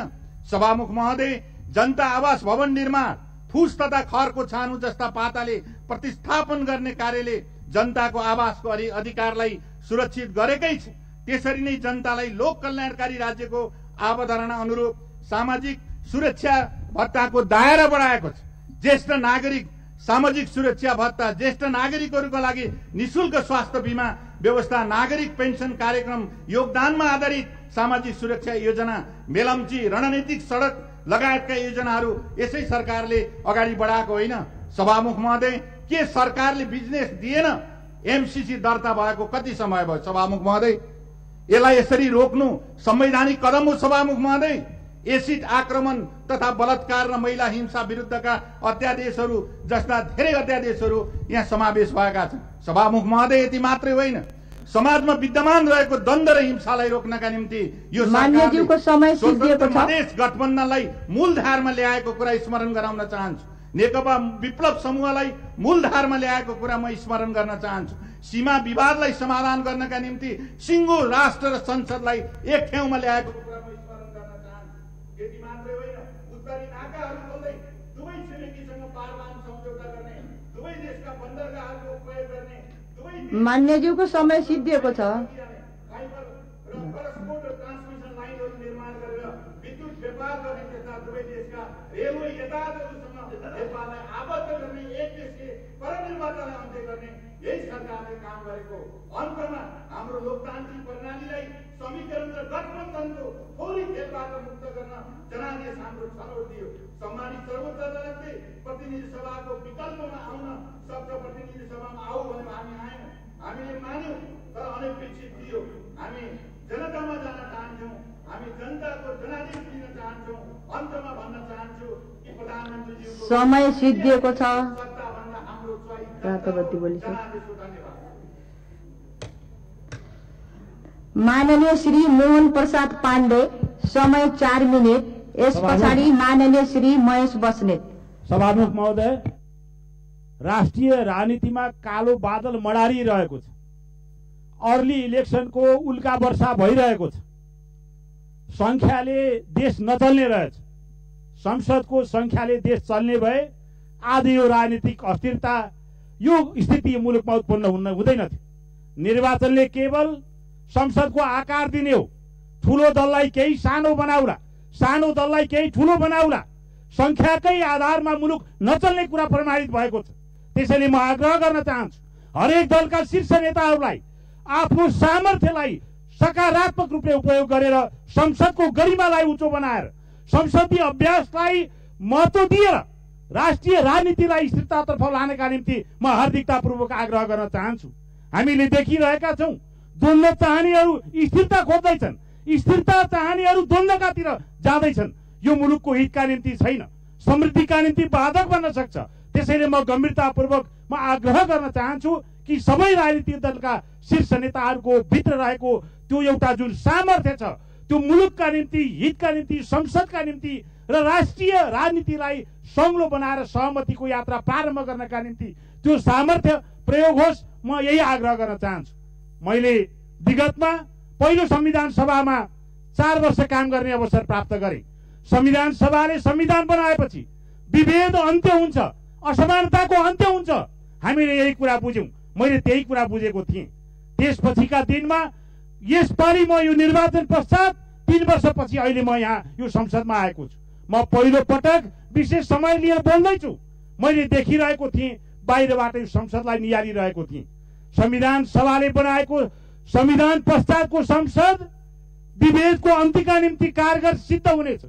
सभामुख महोदय, जनता आवास भवन निर्माण, फुस तथा खरको छानु जस्ता पाताले प्रतिस्थापन गर्ने कार्यले जनताको आवासको अधिकारलाई सुरक्षित गरेकै छ। त्यसरी नै जनतालाई लोक कल्याणकारी राज्यको अवधारणा अनुरूप सामाजिक सुरक्षा भत्ताको दायरा बढाएको छ। ज्येष्ठ नागरिक सामाजिक सुरक्षा भत्ता, ज्येष्ठ नागरिकहरूका लागि निशुल्क स्वास्थ्य बीमा व्यवस्था, नागरिक पेन्सन कार्यक्रम, योगदानमा आधारित सामाजिक सुरक्षा योजना, मेलम्ची, रणनीतिक सडक लगायतका योजनाहरू यसै सरकारले अगाडि बढाएको होइन। सभामुख महोदय, के सरकारले बिजनेस दिएन? एमसीसी दर्ता भएको कति समय भयो? सभामुख महोदय, यसलाई यसरी रोक्नु संवैधानिक कदम हो। सभामुख महोदय, एसिड आक्रमण तथा बलात्कार र महिला हिंसा विरुद्धका अध्यादेशहरू जस्ता धेरै अध्यादेशहरू यहाँ समावेश भएका छन्। सभामुख महोदय, यति मात्रै होइन, समाजमा विद्यमान रहेको द्वन्द्व र हिंसालाई रोक्नका निम्ति यो मान्यज्यूको समय सिद्धिएको छ। मधेस गठबन्धनलाई मूलधारमा ल्याएको कुरा स्मरण गराउन चाहन्छु। नेकपा विप्लव समूहलाई मूलधारमा ल्याएको कुरा म स्मरण गर्न चाहन्छु। सीमा विवादलाई समाधान गर्नका निम्ति सिङ्गो राष्ट्र र संसदलाई एक ठाउँमा ल्याएको कुरा म स्मरण गर्न चाहन्छु। यति मात्रै होइन, उत्तरी नाकाहरू खोल्दै दुवै छिमेकीसँग पारमान सम्झौता गर्ने, दुवै देशका बन्दरगाहहरूको प्रयोग गर्ने, मान्यज्यूको समय सिद्धिएको छ। ट्रान्समिसन लाइनहरू निर्माण गरेर विद्युत व्यापार गर्ने तथा दुवै देशका रेलवे यातायातहरूसँग नेपाललाई आबद्ध गर्ने, एक देशले परनिर्वाचनलाई अन्त्य गर्ने यही सरकारले काम गरेको। अन्तमा हाम्रो लोकतान्त्रिक प्रणालीलाई समीकरण र गठबन्धनको थोरै खेलबाट मुक्त गर्न जनादेश हाम्रो छनौट दियो। सम्मानित सर्वोच्च अदालतले प्रतिनिधि सभाको विकल्पमा आउन सक्छ, प्रतिनिधि सभामा आऊ भनेर हामी आयौँ, हामीले मान्यौँ, तर अनपेक्षित थियो। हामी जनतामा जान चाहन्छौँ, हामी जनताको जनादेश दिन चाहन्छौँ। अन्तमा भन्न चाहन्छु कि प्रधानमन्त्रीज्यूको समय सिद्धिएको छ। सत्ताभन्दा हाम्रो माननीय श्री मोहन प्रसाद पाण्डे, समय 4 मिनेट। यस पछाडि माननीय श्री महेश बस्नेत। सभामुख महोदय, राष्ट्रिय राजनीतिमा कालो बादल मडारिरहेको छ। अर्ली इलेक्सनको उल्का वर्षा भइरहेको छ। संख्याले देश नचल्ने रहेछ। संसदको संख्याले देश चल्ने भए आज यो राजनीतिक अस्थिरता, यो स्थिति मुलुकमा उत्पन्न हुँदैन थियो। निर्वाचनले केवल संसदको आकार दिने हो। ठुलो दललाई केही सानो बनाउला, सानो दललाई केही ठुलो बनाउला, संख्याकै आधारमा मुलुक नचल्ने कुरा प्रमाणित भएको छ। त्यसैले म आग्रह गर्न चाहन्छु हरेक दलका शीर्ष नेताहरूलाई आफ्नो सामर्थ्यलाई सकारात्मक रूपले उपयोग गरेर संसदको गरिमालाई उच्च बनाएर संसदीय अभ्यासलाई महत्त्व दिएर राष्ट्रिय राजनीतिलाई स्थिरतातर्फ लानका निम्ति म हार्दिकतापूर्वक आग्रह गर्न चाहन्छु। हामीले देखिरहेका छौँ द्वन्द्व चाहनेहरू स्थिरता खोज्दैछन्, स्थिरता चाहनेहरू द्वन्द्वकातिर जाँदैछन्। यो मुलुकको हितका निम्ति छैन, समृद्धिका निम्ति बाधक बन्न सक्छ। त्यसैले म गम्भीरतापूर्वक म आग्रह गर्न चाहन्छु कि सबै राजनीतिक दलका शीर्ष नेताहरूको भित्र रहेको त्यो एउटा जुन सामर्थ्य छ, त्यो मुलुकका निम्ति, हितका निम्ति, संसदका निम्ति र राष्ट्रिय राजनीतिलाई सङ्लो बनाएर सहमतिको यात्रा प्रारम्भ गर्नका निम्ति त्यो सामर्थ्य प्रयोग होस्, म यही आग्रह गर्न चाहन्छु। मैले विगतमा पहिलो संविधान सभामा 4 वर्ष काम गर्ने अवसर प्राप्त गरेँ। संविधान सभाले संविधान बनाएपछि विभेद अन्त्य हुन्छ, असमानताको अन्त्य हुन्छ, हामीले यही कुरा बुझ्यौँ। मैले त्यही कुरा बुझेको थिएँ। त्यसपछिका दिनमा यसपालि म यो निर्वाचन पश्चात 3 वर्षपछि अहिले म यहाँ यो संसदमा आएको छु। म पहिलो पटक विशेष समय लिएर बोल्दैछु। मैले देखिरहेको थिएँ, बाहिरबाट यो संसदलाई निहालिरहेको थिएँ। संविधान सभाले बनाएको संविधान पश्चातको संसद विभेदको अन्त्यका निम्ति कारगर सिद्ध हुनेछ,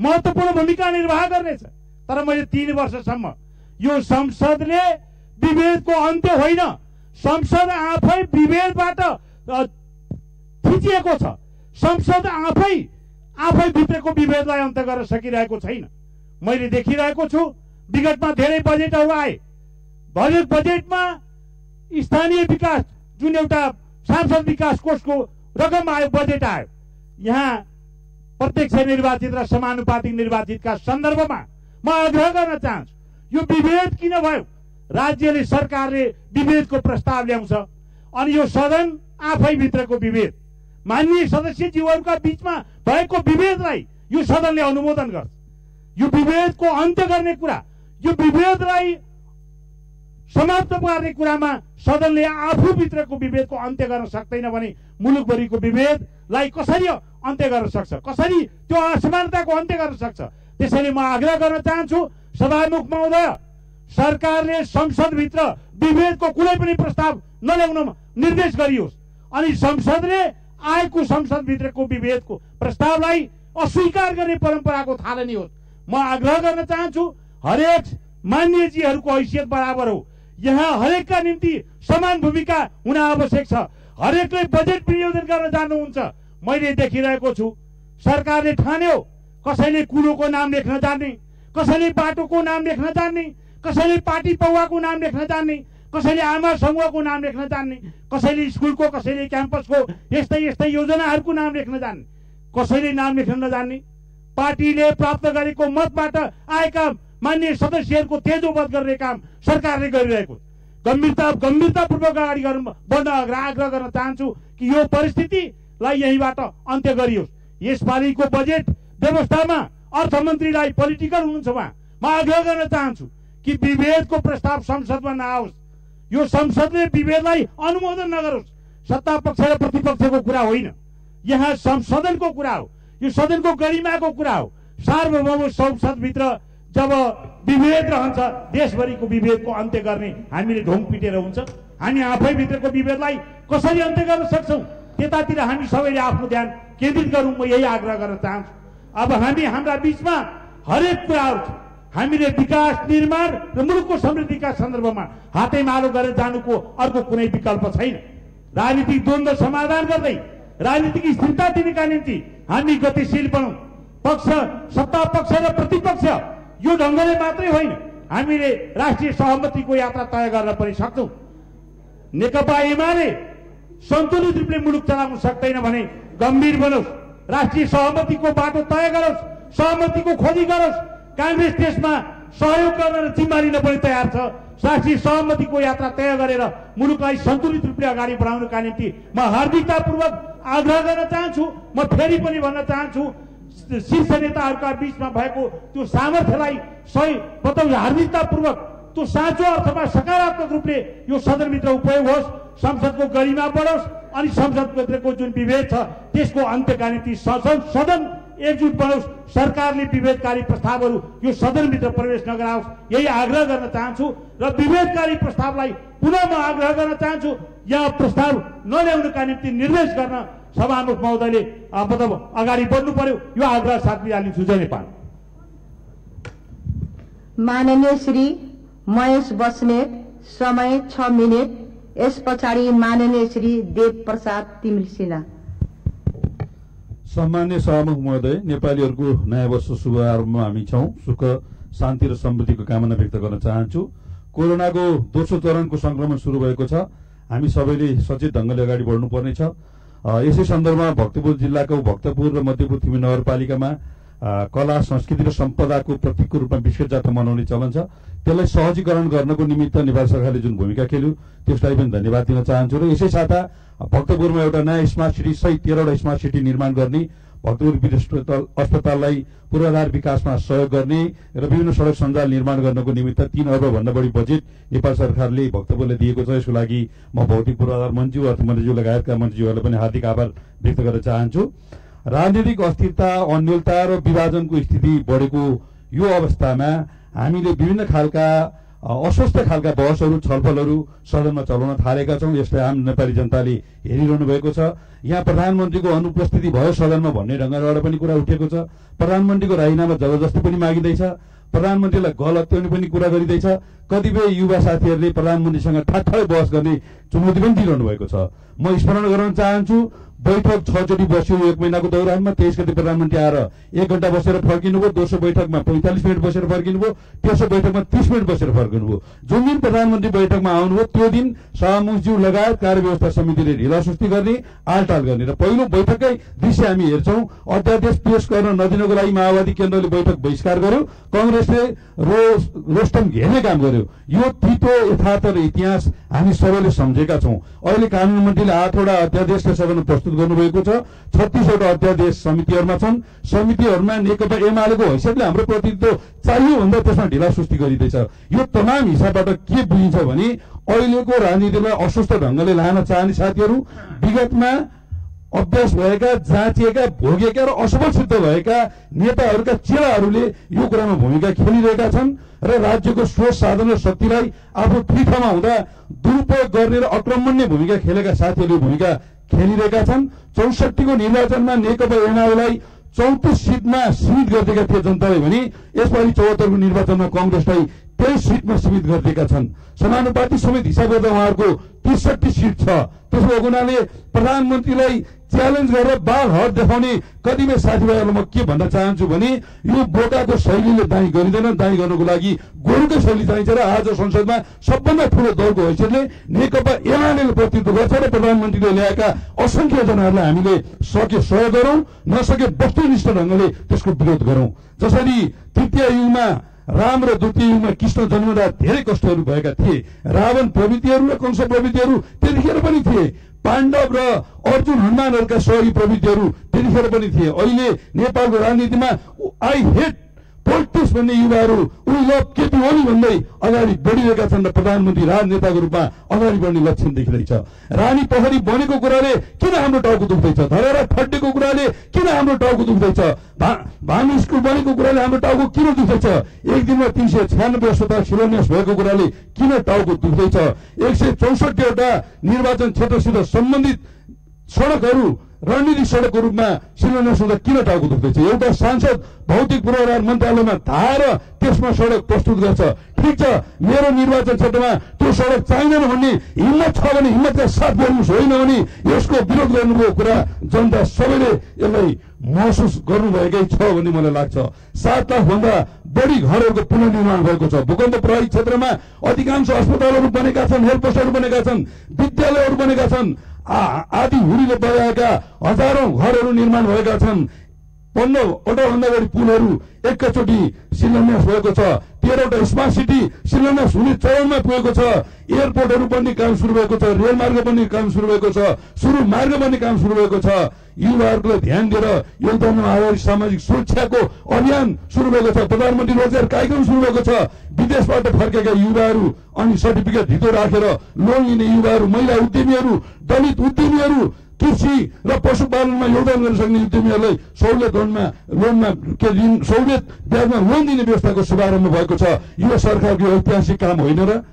महत्त्वपूर्ण भूमिका निर्वाह गर्नेछ। तर मैले 3 वर्षसम्म यो संसदले विभेदको अन्त्य होइन, संसद आफै विभेदबाट थिचिएको छ। संसद आफै भित्रको विभेदलाई अन्त्य गर्न सकिरहेको छैन। मैले देखिरहेको छु विगतमा धेरै बजेटहरू आए। बजेटमा स्थानीय विकास जुन एउटा सांसद विकास कोषको रकम आयो, बजेट आयो, यहाँ प्रत्यक्ष निर्वाचित र समानुपातिक निर्वाचितका सन्दर्भमा म आग्रह गर्न चाहन्छु, यो विभेद किन भयो? राज्यले, सरकारले विभेदको प्रस्ताव ल्याउँछ अनि यो सदन आफै भित्रको विभेद, माननीय सदस्यज्यूहरूका बीचमा भएको विभेदलाई यो सदनले अनुमोदन गर्छ। यो विभेदको अन्त्य गर्ने कुरा, यो विभेदलाई समाप्त पार्ने कुरामा सदनले आफूभित्रको विभेदको अन्त्य गर्न सक्दैन भने मुलुकभरिको विभेदलाई कसरी अन्त्य गर्न सक्छ, कसरी त्यो असमानताको अन्त्य गर्न सक्छ? त्यसैले म आग्रह गर्न चाहन्छु सभामुख महोदय, सरकारले संसदभित्र विभेदको कुनै पनि प्रस्ताव नल्याउन निर्देश गरियोस् अनि संसदले आएको संसदभित्रको विभेदको प्रस्तावलाई अस्वीकार गर्ने परम्पराको थालनी होस्। म आग्रह गर्न चाहन्छु हरेक मान्यजीहरूको हैसियत बराबर हो, यहाँ हरेकका निम्ति समान भूमिका हुन आवश्यक छ। हरेकले बजेट विनियोजन गर्न जान्नुहुन्छ। मैले देखिरहेको छु सरकारले ठान्यो कसैले कुलोको नाम लेख्न जान्ने, कसैले बाटोको नाम लेख्न जान्ने, कसैले पार्टी पौवाको नाम लेख्न जान्ने, कसैले आमा समूहको नाम लेख्न जान्ने, कसैले स्कुलको, कसैले क्याम्पसको यस्तै यस्तै योजनाहरूको नाम लेख्न जान्ने, कसैले नाम लेख्न नजान्ने। पार्टीले प्राप्त गरेको मतबाट आएका मान्य सदस्यहरूको तेजोवध गर्ने काम सरकारले गरिरहेको। गम्भीरतापूर्वक अगाडि बढ्न आग्रह गर्न चाहन्छु कि यो परिस्थितिलाई यहीँबाट अन्त्य गरियोस्। यसपालिको बजेट व्यवस्थामा अर्थमन्त्रीलाई पोलिटिकल हुनुहुन्छ उहाँ, म आग्रह गर्न चाहन्छु कि विभेदको प्रस्ताव संसदमा नआओस्। यो संसदले विभेदलाई अनुमोदन नगरोस्। सत्ता पक्ष र प्रतिपक्षको कुरा होइन, यहाँ सदनको कुरा हो, यो सदनको गरिमाको कुरा हो। सार्वभौम संसदभित्र जब विभेद रहन्छ, देशभरिको विभेदको अन्त्य गर्ने हामीले ढोङ पिटेर हुन्छ। हामी आफै भित्रको विभेदलाई कसरी अन्त्य गर्न सक्छौँ त्यतातिर हामी सबैले आफ्नो ध्यान केन्द्रित गरौँ, म यही आग्रह गर्न चाहन्छु। अब हाम्रा बिचमा हरेक कुराहरू छ। हामीले विकास, निर्माण र मुलुकको समृद्धिका सन्दर्भमा हातैमालो गरेर जानुको अर्को कुनै विकल्प छैन। राजनीतिक द्वन्द्व समाधान गर्दै राजनीतिक स्थिरता दिनका निम्ति हामी गतिशील बनौँ। सत्ता पक्ष र प्रतिपक्ष यो ढङ्गले मात्रै होइन, हामीले राष्ट्रिय सहमतिको यात्रा तय गर्न पनि सक्छौँ। नेकपा एमाले सन्तुलित रूपले मुलुक चलाउन सक्दैन भने गम्भीर बनोस्, राष्ट्रिय सहमतिको बाटो तय गरोस्, सहमतिको खोजी गरोस्। काङ्ग्रेस त्यसमा सहयोग गर्न र जिम्मा लिन पनि तयार छ। राष्ट्रिय सहमतिको यात्रा तय गरेर मुलुकलाई सन्तुलित रूपले अगाडि बढाउनका निम्ति म हार्दिकतापूर्वक आग्रह गर्न चाहन्छु। म फेरि पनि भन्न चाहन्छु, शीर्ष नेताहरूका बीचमा भएको त्यो सामर्थ्यलाई सही बताउँ, हार्दिकतापूर्वक त्यो साँचो अर्थमा सकारात्मक रूपले यो सदनभित्र उपयोग होस्, संसदको गरिमा बढोस् अनि संसदभित्रको जुन विभेद छ त्यसको अन्त्यका निम्ति सदन एकजुट बनोस्। सरकारले विभेदकारी प्रस्तावहरू यो सदनभित्र प्रवेश नगराओस्, यही आग्रह गर्न चाहन्छु। र विभेदकारी प्रस्तावलाई पुनः म आग्रह गर्न चाहन्छु, यहाँ प्रस्ताव नल्याउनका निम्ति निर्देश गर्न सभामुख महोदयले मतलब अगाडि बढ्नु पर्यो। यो आग्रह साथ लिन्छु। जय नेपाल। माननीय श्री महेश बस्नेत, समय 6 मिनेट। यस पछाडि माननीय श्री देव प्रसाद तिमिल सिन्हा। सम्मान्य सभामुख महोदय, नेपालीहरूको नयाँ वर्ष शुभारम्भमा हामी छौँ। सुख, शान्ति र समृद्धिको कामना व्यक्त गर्न चाहन्छु। कोरोनाको दोस्रो चरणको संक्रमण सुरु भएको छ। हामी सबैले सचेत ढङ्गले अगाडि बढ्नुपर्ने छ। यसै सन्दर्भमा भक्तपुर जिल्लाको भक्तपुर र मध्यपुर थिमी नगरपालिकामा कला, संस्कृति र सम्पदाको प्रतीकको रूपमा विशेष जात्रा मनाउने चलन छ। त्यसलाई सहजीकरण गर्नको निमित्त नेपाल सरकारले जुन भूमिका खेल्यो त्यसलाई पनि धन्यवाद दिन चाहन्छु। र यसै साथा भक्तपुरमा एउटा नयाँ स्मार्ट सिटी सहित 13वटा स्मार्ट सिटी निर्माण गर्ने, भक्तपुर विद्युत अस्पताललाई पूर्वाधार विकासमा सहयोग गर्ने र विभिन्न सडक सञ्जाल निर्माण गर्नको निमित्त 3 अर्ब भन्दा बढी बजेट नेपाल सरकारले भक्तपुरलाई दिएको छ। यसको लागि म भौतिक पूर्वाधार मन्त्री, अर्थमन्त्रीज्यू लगायतका मन्त्रीज्यूहरूलाई पनि हार्दिक आभार व्यक्त गर्न चाहन्छु। राजनीतिक अस्थिरता, अन्योलता र विभाजनको स्थिति बढेको यो अवस्थामा हामीले विभिन्न खालका अस्वस्थ खालका बहसहरू, छलफलहरू सदनमा चलाउन थालेका छौँ। यसलाई आम नेपाली जनताले हेरिरहनु भएको छ। यहाँ प्रधानमन्त्रीको अनुपस्थिति भयो सदनमा भन्ने ढङ्गबाट पनि कुरा उठेको छ। प्रधानमन्त्रीको राजीनामा जबरजस्ती पनि मागिँदैछ, प्रधानमन्त्रीलाई गलत पनि कुरा गरिँदैछ। कतिपय युवा साथीहरूले प्रधानमन्त्रीसँग ठाट्ठै बहस गर्ने चुनौती पनि दिइरहनु भएको छ। म स्मरण गराउन चाहन्छु, बैठक 6 चोटि बस्यो 1 महिनाको दौरानमा। 23 गते प्रधानमन्त्री आएर 1 घण्टा बसेर फर्किनुभयो, दोस्रो बैठकमा 45 मिनट बसेर फर्किनुभयो, तेस्रो बैठकमा 30 मिनट बसेर फर्किनुभयो। जुन दिन प्रधानमन्त्री बैठकमा आउनुभयो त्यो दिन सभामुखज्यू लगायत कार्यव्यवस्था समितिले ढिलासुस्ती गर्ने, आलटाल गर्ने र पहिलो बैठकै दृश्य हामी हेर्छौँ। अध्यादेश पेश गर्न नदिनको लागि माओवादी केन्द्रले बैठक बहिष्कार गर्यो, कांग्रेसले रोस्टम घेर्ने काम गर्यो। यो तितो यथार्थ र इतिहास हामी सबैले सम्झेका छौँ। अहिले कानून मन्त्रीले 8वटा अध्यादेशका सदनमा प्रस्तुत गर्नुभएको छ। 36वटा अध्यादेश समितिहरूमा छन्। समितिहरूमा नेकपा एमालेको हैसियतले हाम्रो प्रतिनिधित्व चाहियो भन्दा त्यसमा ढिलासुस्ती गरिँदैछ। यो तमाम हिसाबबाट के बुझिन्छ भने अहिलेको राजनीतिलाई अस्वस्थ ढङ्गले लान चाहने साथीहरू, विगतमा अभ्यास भएका, जाँचिएका, भोगेका र असफल सिद्ध भएका नेताहरूका चेलाहरूले यो कुरामा भूमिका खेलिरहेका छन् र राज्यको स्रोत साधन र शक्तिलाई आफू पीठामा हुँदा दुरुपयोग गर्ने र अक्रमण्य भूमिका खेलेका साथीहरूले भूमिका खेलिरहेका छन्। 64 को निर्वाचनमा नेकपा एमालेलाई 34 सिटमा सीमित गरिदिएका थिए जनताले भने यसपालि 74 को निर्वाचनमा कांग्रेसलाई त्यही सिटमा सीमित गरिदिएका छन्। समानुपातिक समेत हिसाब गर्दा उहाँहरूको 63 सिट छ। त्यसो भएको हुनाले प्रधानमन्त्रीलाई च्यालेन्ज गरेर बाल हट देखाउने कतिपय साथीभाइहरूलाई म के भन्न चाहन्छु भने यो बोकाको शैलीले दाई गरिँदैन। दाई गर्नको लागि गोरुकै शैली चाहिन्छ र आज संसदमा सबभन्दा ठुलो दलको हैसियतले नेकपा एमालेले प्रतिनिधित्व गर्छ र प्रधानमन्त्रीले ल्याएका असंख्य योजनाहरूलाई हामीले सके सहयोग गरौँ, नसके वस्तुनिष्ठ ढङ्गले त्यसको विरोध गरौँ। जसरी तृतीय युगमा राम र द्वितीय युगमा कृष्ण जन्मदा धेरै कष्टहरू भएका थिए। रावण प्रवृत्तिहरू र कंस प्रवृत्तिहरू त्यतिखेर पनि थिए। पाण्डव र अर्जुन हनुमानहरूका सहयोगी प्रवृत्तिहरू त्यतिखेर पनि थिए। अहिले नेपालको राजनीतिमा आई हेट पोलिटिक्स भन्ने युवाहरू वी लभ केपी ओली भन्दै अगाडि बढिरहेका छन् र प्रधानमन्त्री राजनेताको रूपमा अगाडि बढ्ने लक्षण देखिरहेछ। रानी पोखरी बनेको कुराले किन हाम्रो टाउको दुख्दैछ? धरहरा फड्डेको कुराले किन हाम्रो टाउको दुख्दैछ? भानु स्कुल बनेको कुराले हाम्रो टाउको किन दुख्दैछ? एक दिनमा 396 अस्पताल शिलान्यास भएको कुराले किन टाउको दुख्दैछ? 164 वटा निर्वाचन क्षेत्रसित सम्बन्धित सडकहरू रणनीतिक सडकको रूपमा शिलान्यास हुँदा किन टाउको दुख्दैछ? एउटा सांसद भौतिक पूर्वाधार मन्त्रालयमा धाएर त्यसमा सडक प्रस्तुत गर्छ। ठिक छ, मेरो निर्वाचन क्षेत्रमा त्यो सडक चाहिँदैन भन्ने हिम्मत छ भने हिम्मतका साथ गर्नुहोस्, होइन भने यसको विरोध गर्नुभएको कुरा जनता सबैले यसलाई महसुस गर्नुभएकै छ भन्ने मलाई लाग्छ। 7 लाख भन्दा बढी घरहरूको पुनर्निर्माण भएको छ। भूकम्प प्रभावित क्षेत्रमा अधिकांश अस्पतालहरू बनेका छन्, हेल्थ पोस्टहरू बनेका छन्, विद्यालयहरू बनेका छन्, आदि हुरीले बगाएका हजारौं घरहरू निर्माण भएका छन्। 15वटा भन्दा बढी पुलहरू एकैचोटि शिलान्यास भएको छ। 13वटा स्मार्ट सिटी शिलान्यास हुने चरणमा पुगेको छ। एयरपोर्टहरू बन्ने काम सुरु भएको छ, रेलमार्ग बन्ने काम सुरु भएको छ, सुरु मार्ग बन्ने काम सुरु भएको छ। युवाहरूलाई ध्यान दिएर योगदानमा आधारित सामाजिक सुरक्षाको अभियान सुरु भएको छ। प्रधानमन्त्री रोजगार कार्यक्रम सुरु भएको छ। विदेशबाट फर्केका युवाहरू अनि सर्टिफिकेट धितो राखेर लोन लिने युवाहरू, महिला उद्यमीहरू, दलित उद्यमीहरू, कृषि र पशुपालनमा योगदान गर्न सक्ने उद्यमीहरूलाई सहुलियत सहुलियत ब्याजमा लोन दिने व्यवस्थाको शुभारम्भ भएको छ। यो सरकारको ऐतिहासिक काम होइन र?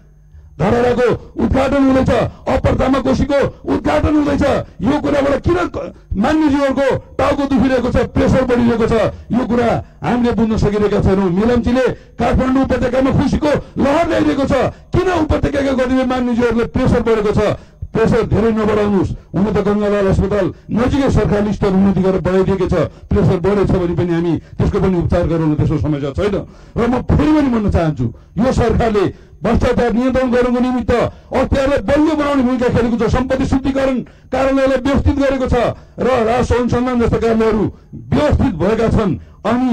धरहराको उद्घाटन हुँदैछ, अप्पर तामाकोशीको उद्घाटन हुँदैछ। यो कुराबाट किन मान्यजीहरूको टाउको दुखिरहेको छ, प्रेसर बढिरहेको छ? यो कुरा हामीले बुझ्न सकिरहेका छैनौँ। मिलम्चीले काठमाडौँ उपत्यकामा खुसीको लहर ल्याइरहेको छ। किन उपत्यकाका कतिपय मान्यजीहरूले प्रेसर बढेको छ? प्रेसर धेरै नबढाउनुहोस्। हुन त गङ्गालाल अस्पताल नजिकै सरकारले स्तर उन्नति गरेर बढाइदिएको छ। प्रेसर बढेछ भने पनि हामी त्यसको पनि उपचार गराउन त्यसको समस्या छैन। र म फेरि पनि भन्न चाहन्छु, यो सरकारले भ्रष्टाचार नियन्त्रण गर्नुको निमित्त अख्तियारलाई बलियो बनाउने भूमिका खेलेको छ। सम्पत्ति शुद्धिकरण कार्यालयलाई व्यवस्थित गरेको छ र राष्ट्र अनुसन्धान जस्ता कार्यालयहरू व्यवस्थित भएका छन्। अनि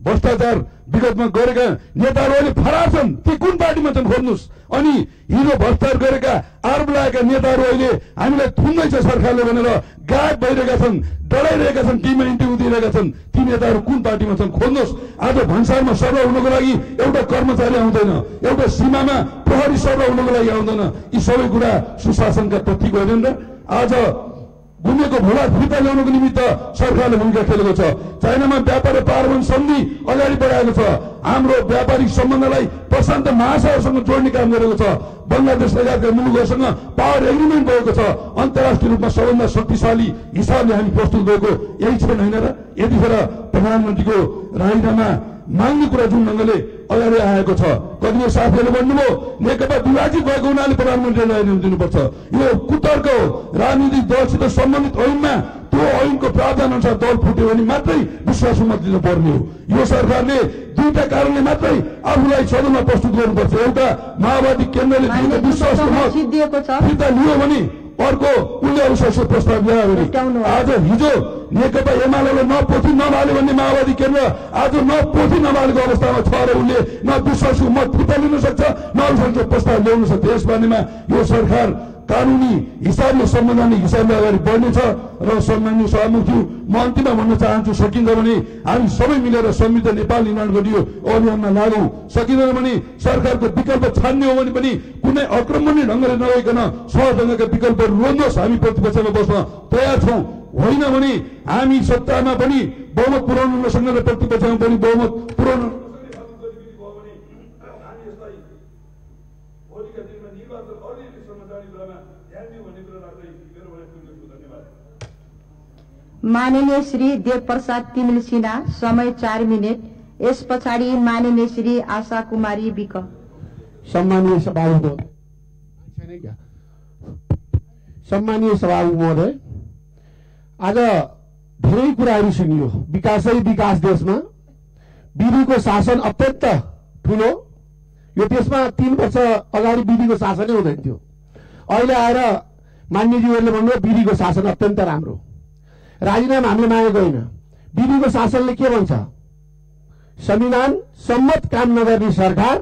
भ्रष्टाचार विगतमा गरेका नेताहरू अहिले फरार छन्। ती कुन पार्टीमा छन् खोज्नुहोस्। अनि हिजो भ्रष्टाचार गरेका आरोप लगाएका नेताहरू अहिले हामीलाई थुन्दैछ सरकारले भनेर गायब भइरहेका छन्, डराइरहेका छन्, टिममा इन्टरभ्यू दिइरहेका छन्। ती नेताहरू कुन पार्टीमा छन् खोज्नुहोस्। आज भन्सारमा सर्व हुनको लागि एउटा कर्मचारी आउँदैन, एउटा सीमामा प्रहरी सर्व हुनको लागि आउँदैन। यी सबै कुरा सुशासनका प्रतीक होइन र? आज गुमेको भोला फिर्ता ल्याउनको निमित्त सरकारले भूमिका खेलेको छ। चाइनामा व्यापार र पारमाणु सन्धि अगाडि बढाएको छ। हाम्रो व्यापारिक सम्बन्धलाई प्रशान्त महासागरसँग जोड्ने काम गरेको छ। बङ्गलादेश लगायतका मुलुकहरूसँग पावर एग्रिमेन्ट भएको छ। अन्तर्राष्ट्रिय रूपमा सबभन्दा शक्तिशाली हिसाबले हामी प्रस्तुत भएको यही छैन होइन र? यतिखेर प्रधानमन्त्रीको राजीनामा माग्ने कुरा जुन ढङ्गले अगाडि आएको छ, कतिपय साथीहरूले भन्नुभयो नेकपा विभाजित भएको हुनाले प्रधानमन्त्रीले राजीनामा दिनुपर्छ। यो कुतर्क हो। राजनीतिक दलसित सम्बन्धित ऐनमा त्यो ऐनको प्रावधान अनुसार दल फुट्यो भने मात्रै विश्वासको मत दिनुपर्ने हो। यो सरकारले दुईटा कारणले मात्रै आफूलाई सदनमा प्रस्तुत गर्नुपर्छ। एउटा, माओवादी केन्द्रले दिएको विश्वासको मत फिर्ता लियो भने अर्को उनले अविश्वासको प्रस्ताव ल्यायो भने। आज हिजो नेकपा एमालेलाई नपोथी नभाल्यो भन्ने माओवादी केन्द्र आज नपोथी नभालेको अवस्थामा छ र उनले न विश्वासको मत फिर्ता लिन सक्छ न अविश्वासको प्रस्ताव ल्याउन सक्छ। यस बारेमा यो सरकार कानुनी हिसाबले संवैधानिक हिसाबले अगाडि बढ्नेछ। र सम्माननीय सभामुखज्यू, म अन्तिममा भन्न चाहन्छु, सकिन्छ भने हामी सबै मिलेर समृद्ध नेपाल निर्माण गरियो अभियानमा लागौँ। सकिँदैन भने सरकारको विकल्प छान्ने हो भने पनि कुनै आक्रमणीय ढङ्गले नगइकन सहज ढङ्गका विकल्पहरू रोज्नुहोस्। हामी प्रतिपक्षमा बस्न तयार छौँ। होइन भने हामी सत्तामा पनि बहुमत पुर्याउन नसक्ने र प्रतिपक्षमा पनि बहुमत पुर्याउन माननीय श्री देवप्रसाद तिमिल सिन्हा, समय 4 मिनेट। यस पछाडि माननीय श्री आशा कुमारी विक। सम्मानीय सभामुख महोदय, आज धेरै कुराहरू सुनियो। विकासै विकास देशमा विधिको शासन अत्यन्त ठुलो। यो देशमा 3 वर्ष अगाडि विधिको शासनै हुँदैन थियो। अहिले आएर मान्यज्यूहरूले भन्नुभयो विधिको शासन अत्यन्त राम्रो। राजीनामा हामीले मागेको होइन। विधिको शासनले के भन्छ? संविधान सम्मत काम नगर्ने सरकार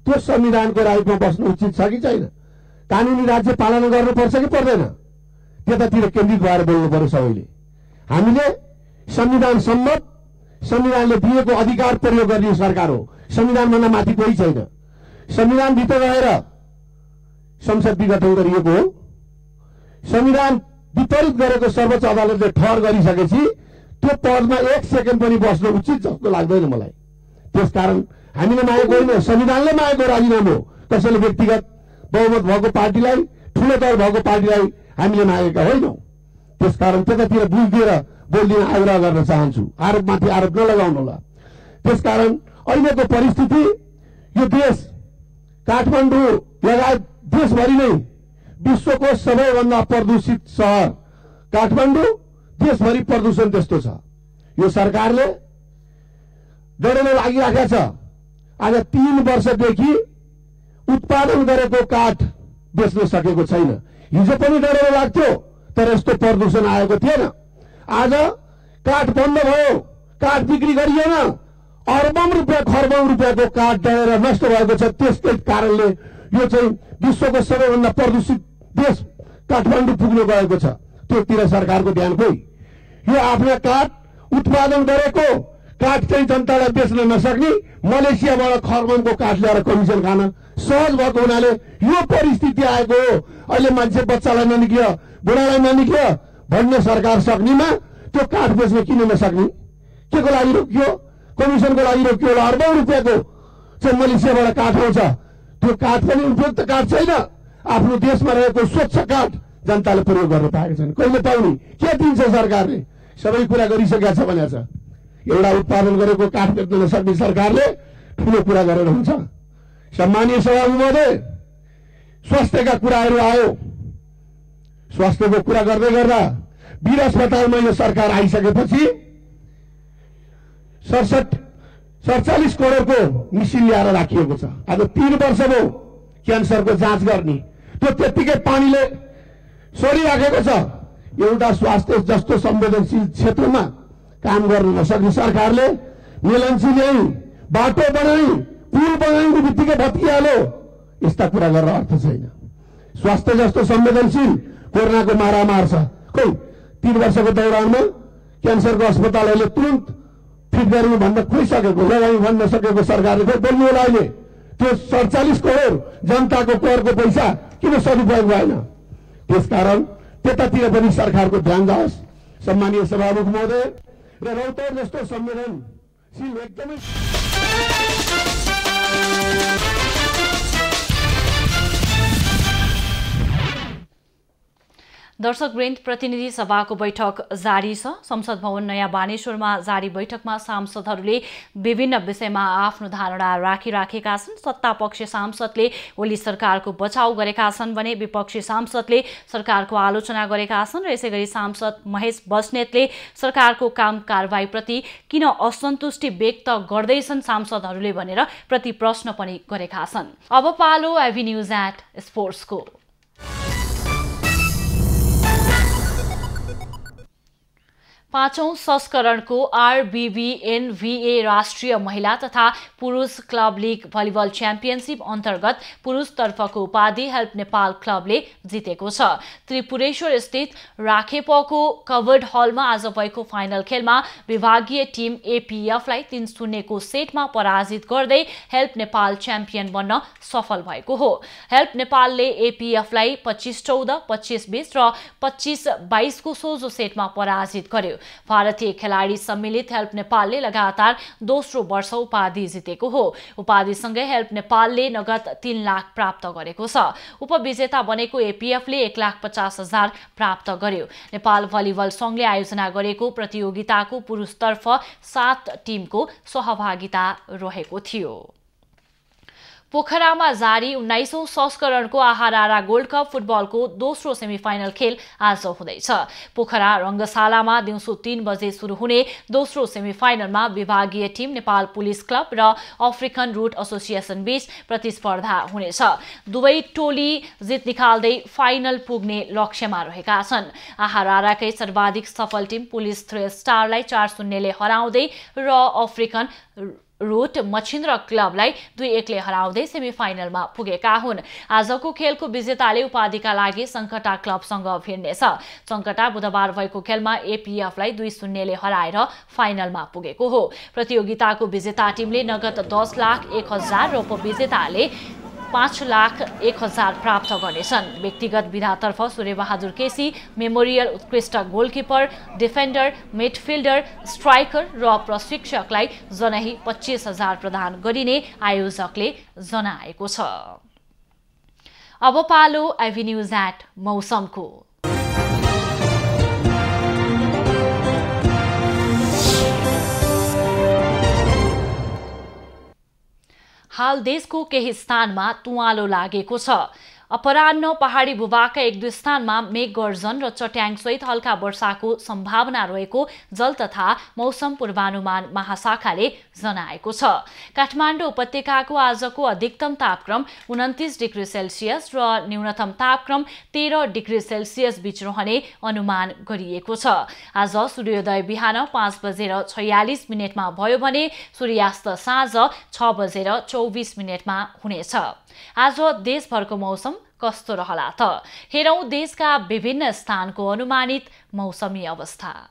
त्यो संविधानको राइटमा बस्नु उचित छ कि छैन? कानुनी राज्य पालना गर्नुपर्छ कि पर्दैन? त्यतातिर केन्द्रित भएर बोल्नु पर्यो सबैले। हामीले संविधान सम्मत, संविधानले दिएको अधिकार प्रयोग गर्ने सरकार हो। संविधानभन्दा माथि कोही छैन। संविधानभित्र गएर संसद विघटन गरिएको हो। संविधान विपरीत गरेको सर्वोच्च अदालतले ठहर गरिसकेपछि त्यो पदमा 1 सेकेन्ड पनि बस्नु उचित जस्तो लाग्दैन मलाई। त्यसकारण हामीले मागेको होइन, संविधानले मागेको राजीनामा हो। कसैले व्यक्तिगत बहुमत भएको पार्टीलाई, ठुलो दल भएको पार्टीलाई हामीले मागेका होइनौँ। त्यसकारण त्यतातिर बुझिदिएर बोलिदिन आग्रह गर्न चाहन्छु। आरोपमाथि आरोप नलगाउनु होला। त्यसकारण अहिलेको परिस्थिति, यो देश काठमाडौँ लगायत देशभरि नै विश्वको सबैभन्दा प्रदूषित सहर काठमाडौँ, देशभरि प्रदूषण त्यस्तो छ। यो सरकारले डढेलो लागिराखेको छ। आज 3 वर्षदेखि उत्पादन गरेको काठ बेच्न सकेको छैन। हिजो पनि डढेलो लाग्थ्यो तर यस्तो प्रदूषण आएको थिएन। आज काठ बन्द भयो, काठ बिक्री गरिएन। अर्बौं रुपियाँ खर्बौं रुपियाँको काठ डढेर नष्ट भएको छ। त्यसकै कारणले यो चाहिँ विश्वको सबैभन्दा प्रदूषित देश काठमाडौँ पुग्न गएको छ। त्योतिर सरकारको ध्यान कोही? यो आफ्ना काठ उत्पादन गरेको काठ चाहिँ जनतालाई बेच्न नसक्ने, मलेसियाबाट खर्बौंको काठ ल्याएर कमिसन खान सहज भएको हुनाले यो परिस्थिति आएको हो। अहिले मान्छे बच्चालाई ननिक्लियो, बुढालाई ननिक्लियो भन्ने सरकार सक्नेमा त्यो काठ बेच्न किन नसक्ने? के को लागि रोकियो? कमिसनको लागि रोकियो होला। अर्बौं रुपियाँको चाहिँ मलेसियाबाट काठ आउँछ। त्यो काठ पनि उपयुक्त काठ छैन। आफ्नो देशमा रहेको स्वच्छ काठ जनताले प्रयोग गर्न पाएको छैन। कहिले पाउने? के दिन्छ सरकारले? सबै कुरा गरिसकेका छ भनेको छ। एउटा उत्पादन गरेको काठ बेच्न नसक्ने सरकारले ठुलो कुरा गरेर हुन्छ। सम्मानीय सभामुख महोदय, स्वास्थ्यका कुराहरू आयो। स्वास्थ्यको कुरा गर्दै गर्दा वीर अस्पतालमा यो सरकार आइसकेपछि 47 करोडको मिसिन ल्याएर राखिएको छ। आज 3 वर्ष भयो क्यान्सरको जाँच गर्ने। त्यो त्यत्तिकै पानीले सरिराखेको छ। एउटा स्वास्थ्य जस्तो संवेदनशील क्षेत्रमा काम गर्न नसक्ने सरकारले मेलन्ची ल्याई, बाटो बनाई, पुल बनाइने बित्तिकै भत्किहाल्यो। यस्ता कुरा गरेर अर्थ छैन। स्वास्थ्य जस्तो संवेदनशील कोरोनाको मारामार छ। खोइ 3 वर्षको दौरानमा क्यान्सरको अस्पतालहरूले तुरन्त फिट गर्नु भन्न खोइसकेको, लगाउनु भन्न सकेको सरकारले फेरि बोल्नु होला। अहिले त्यो 47 करोड जनताको करको पैसा किन सदुपयोग भएन? त्यसकारण त्यतातिर पनि सरकारको ध्यान जाओस्। सम्मानीय सभामुख महोदय र रौतहट जस्तो संवेदनशील एकदमै दर्शकवृन्द, प्रतिनिधि सभाको बैठक जारी छ। संसद भवन नयाँ बानेश्वरमा जारी बैठकमा सांसदहरूले विभिन्न विषयमा आफ्नो धारणा राखिराखेका छन्। सत्तापक्षी सांसदले ओली सरकारको बचाउ गरेका छन् भने विपक्षी सांसदले सरकारको आलोचना गरेका छन् र यसैगरी सांसद महेश बस्नेतले सरकारको काम कारबाहीप्रति किन असन्तुष्टि व्यक्त गर्दैछन् सांसदहरूले भनेर प्रति प्रश्न पनि गरेका छन्। अब पालो एभी न्यूज एट स्पोर्ट्सको। पाँचौं संस्करणको RBBNVA राष्ट्रिय महिला तथा पुरुष क्लब लीग भलिबल च्याम्पियनशिप अन्तर्गत पुरुषतर्फको उपाधि हेल्प नेपाल क्लबले जितेको छ। त्रिपुरेश्वर स्थित राखेपको कभर्ड हलमा आज भएको फाइनल खेलमा विभागीय टिम APFलाई 3-0 को सेटमा पराजित गर्दै हेल्प नेपाल च्याम्पियन बन्न सफल भएको हो। हेल्प नेपालले APFलाई 25-14, 25-20 र 25-22 को सोझो सेटमा पराजित गर्यो। भारतीय खेलाडी सम्मिलित हेल्प नेपालले लगातार दोस्रो वर्ष उपाधि जितेको हो। उपाधिसँगै हेल्प नेपालले नगद 3 लाख प्राप्त गरेको छ। उपविजेता बनेको APFले 1,50,000 प्राप्त गर्यो। नेपाल भलिबल संघले आयोजना गरेको प्रतियोगिताको पुरुषतर्फ 7 टिमको सहभागिता रहेको थियो। पोखरामा जारी 19औं संस्करणको आहारारा गोल्ड कप फुटबलको दोस्रो सेमिफाइनल खेल आज हुँदैछ। पोखरा रङ्गशालामा दिउँसो 3 बजे सुरु हुने दोस्रो सेमिफाइनलमा विभागीय टिम नेपाल पुलिस क्लब र अफ्रिकन रुट एसोसिएसन बीच प्रतिस्पर्धा हुनेछ। दुवै टोली जित निकाल्दै फाइनल पुग्ने लक्ष्यमा रहेका छन्। आहाराराकै सर्वाधिक सफल टिम पुलिस 3 स्टारलाई 4-0 ले हराउँदै र अफ्रिकन रुट मछिन्द्र क्लबलाई 2-1 ले हराउँदै सेमिफाइनलमा पुगेका हुन्। आजको खेलको विजेताले उपाधिका लागि सङ्कटा क्लबसँग भिड्नेछ। सङ्कटा बुधबार भएको खेलमा एपीएफलाई 2-0 ले हराएर फाइनलमा पुगेको हो। प्रतियोगिताको विजेता टिमले नगद 10,01,000 र उपविजेताले 5,01,000 प्राप्त गर्नेछन्। व्यक्तिगत विधातर्फ सूर्यबहादुर केसी मेमोरियल उत्कृष्ट गोलकिपर, डिफेन्डर, मिडफिल्डर, स्ट्राइकर र प्रशिक्षकलाई जनै 25,000 प्रदान गरिने आयोजकले जनाएको छ। अब पालो एभिन्यूज एट मौसमको। हाल देशको केही स्थानमा तुवालो लागेको छ। अपराह्न पहाडी भूभागका 1-2 स्थानमा मेघगर्जन र चट्याङसहित हल्का वर्षाको सम्भावना रहेको जल तथा मौसम पूर्वानुमान महाशाखाले जनाएको छ। काठमाडौँ उपत्यकाको आजको अधिकतम तापक्रम 29 डिग्री सेल्सियस र न्यूनतम तापक्रम 13 डिग्री सेल्सियस बीच रहने अनुमान गरिएको छ। आज सूर्योदय बिहान 5:46 भयो भने सूर्यास्त साँझ 6:24 हुनेछ। आज देशभरको मौसम कस्तो रहला त? हेरौं देशका विभिन्न स्थानको अनुमानित मौसमी अवस्था।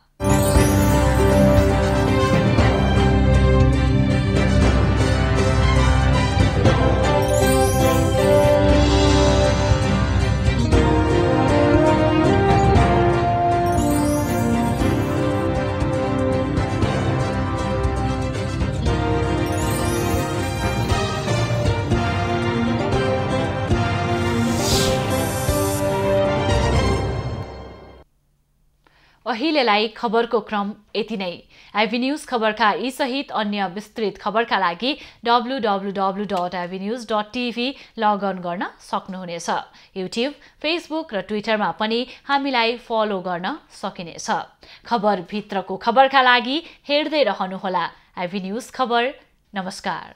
अहिलेलाई खबरको क्रम यति नै। एभिन्यूज खबरका यी सहित अन्य विस्तृत खबरका लागि www.avenews.tv लगअन गर्न सक्नुहुनेछ। युट्युब, फेसबुक र ट्विटरमा पनि हामीलाई फलो गर्न सकिनेछ। खबर भित्रको खबरका लागि हेर्दै रहनुहोला एभिन्यूज खबर। नमस्कार।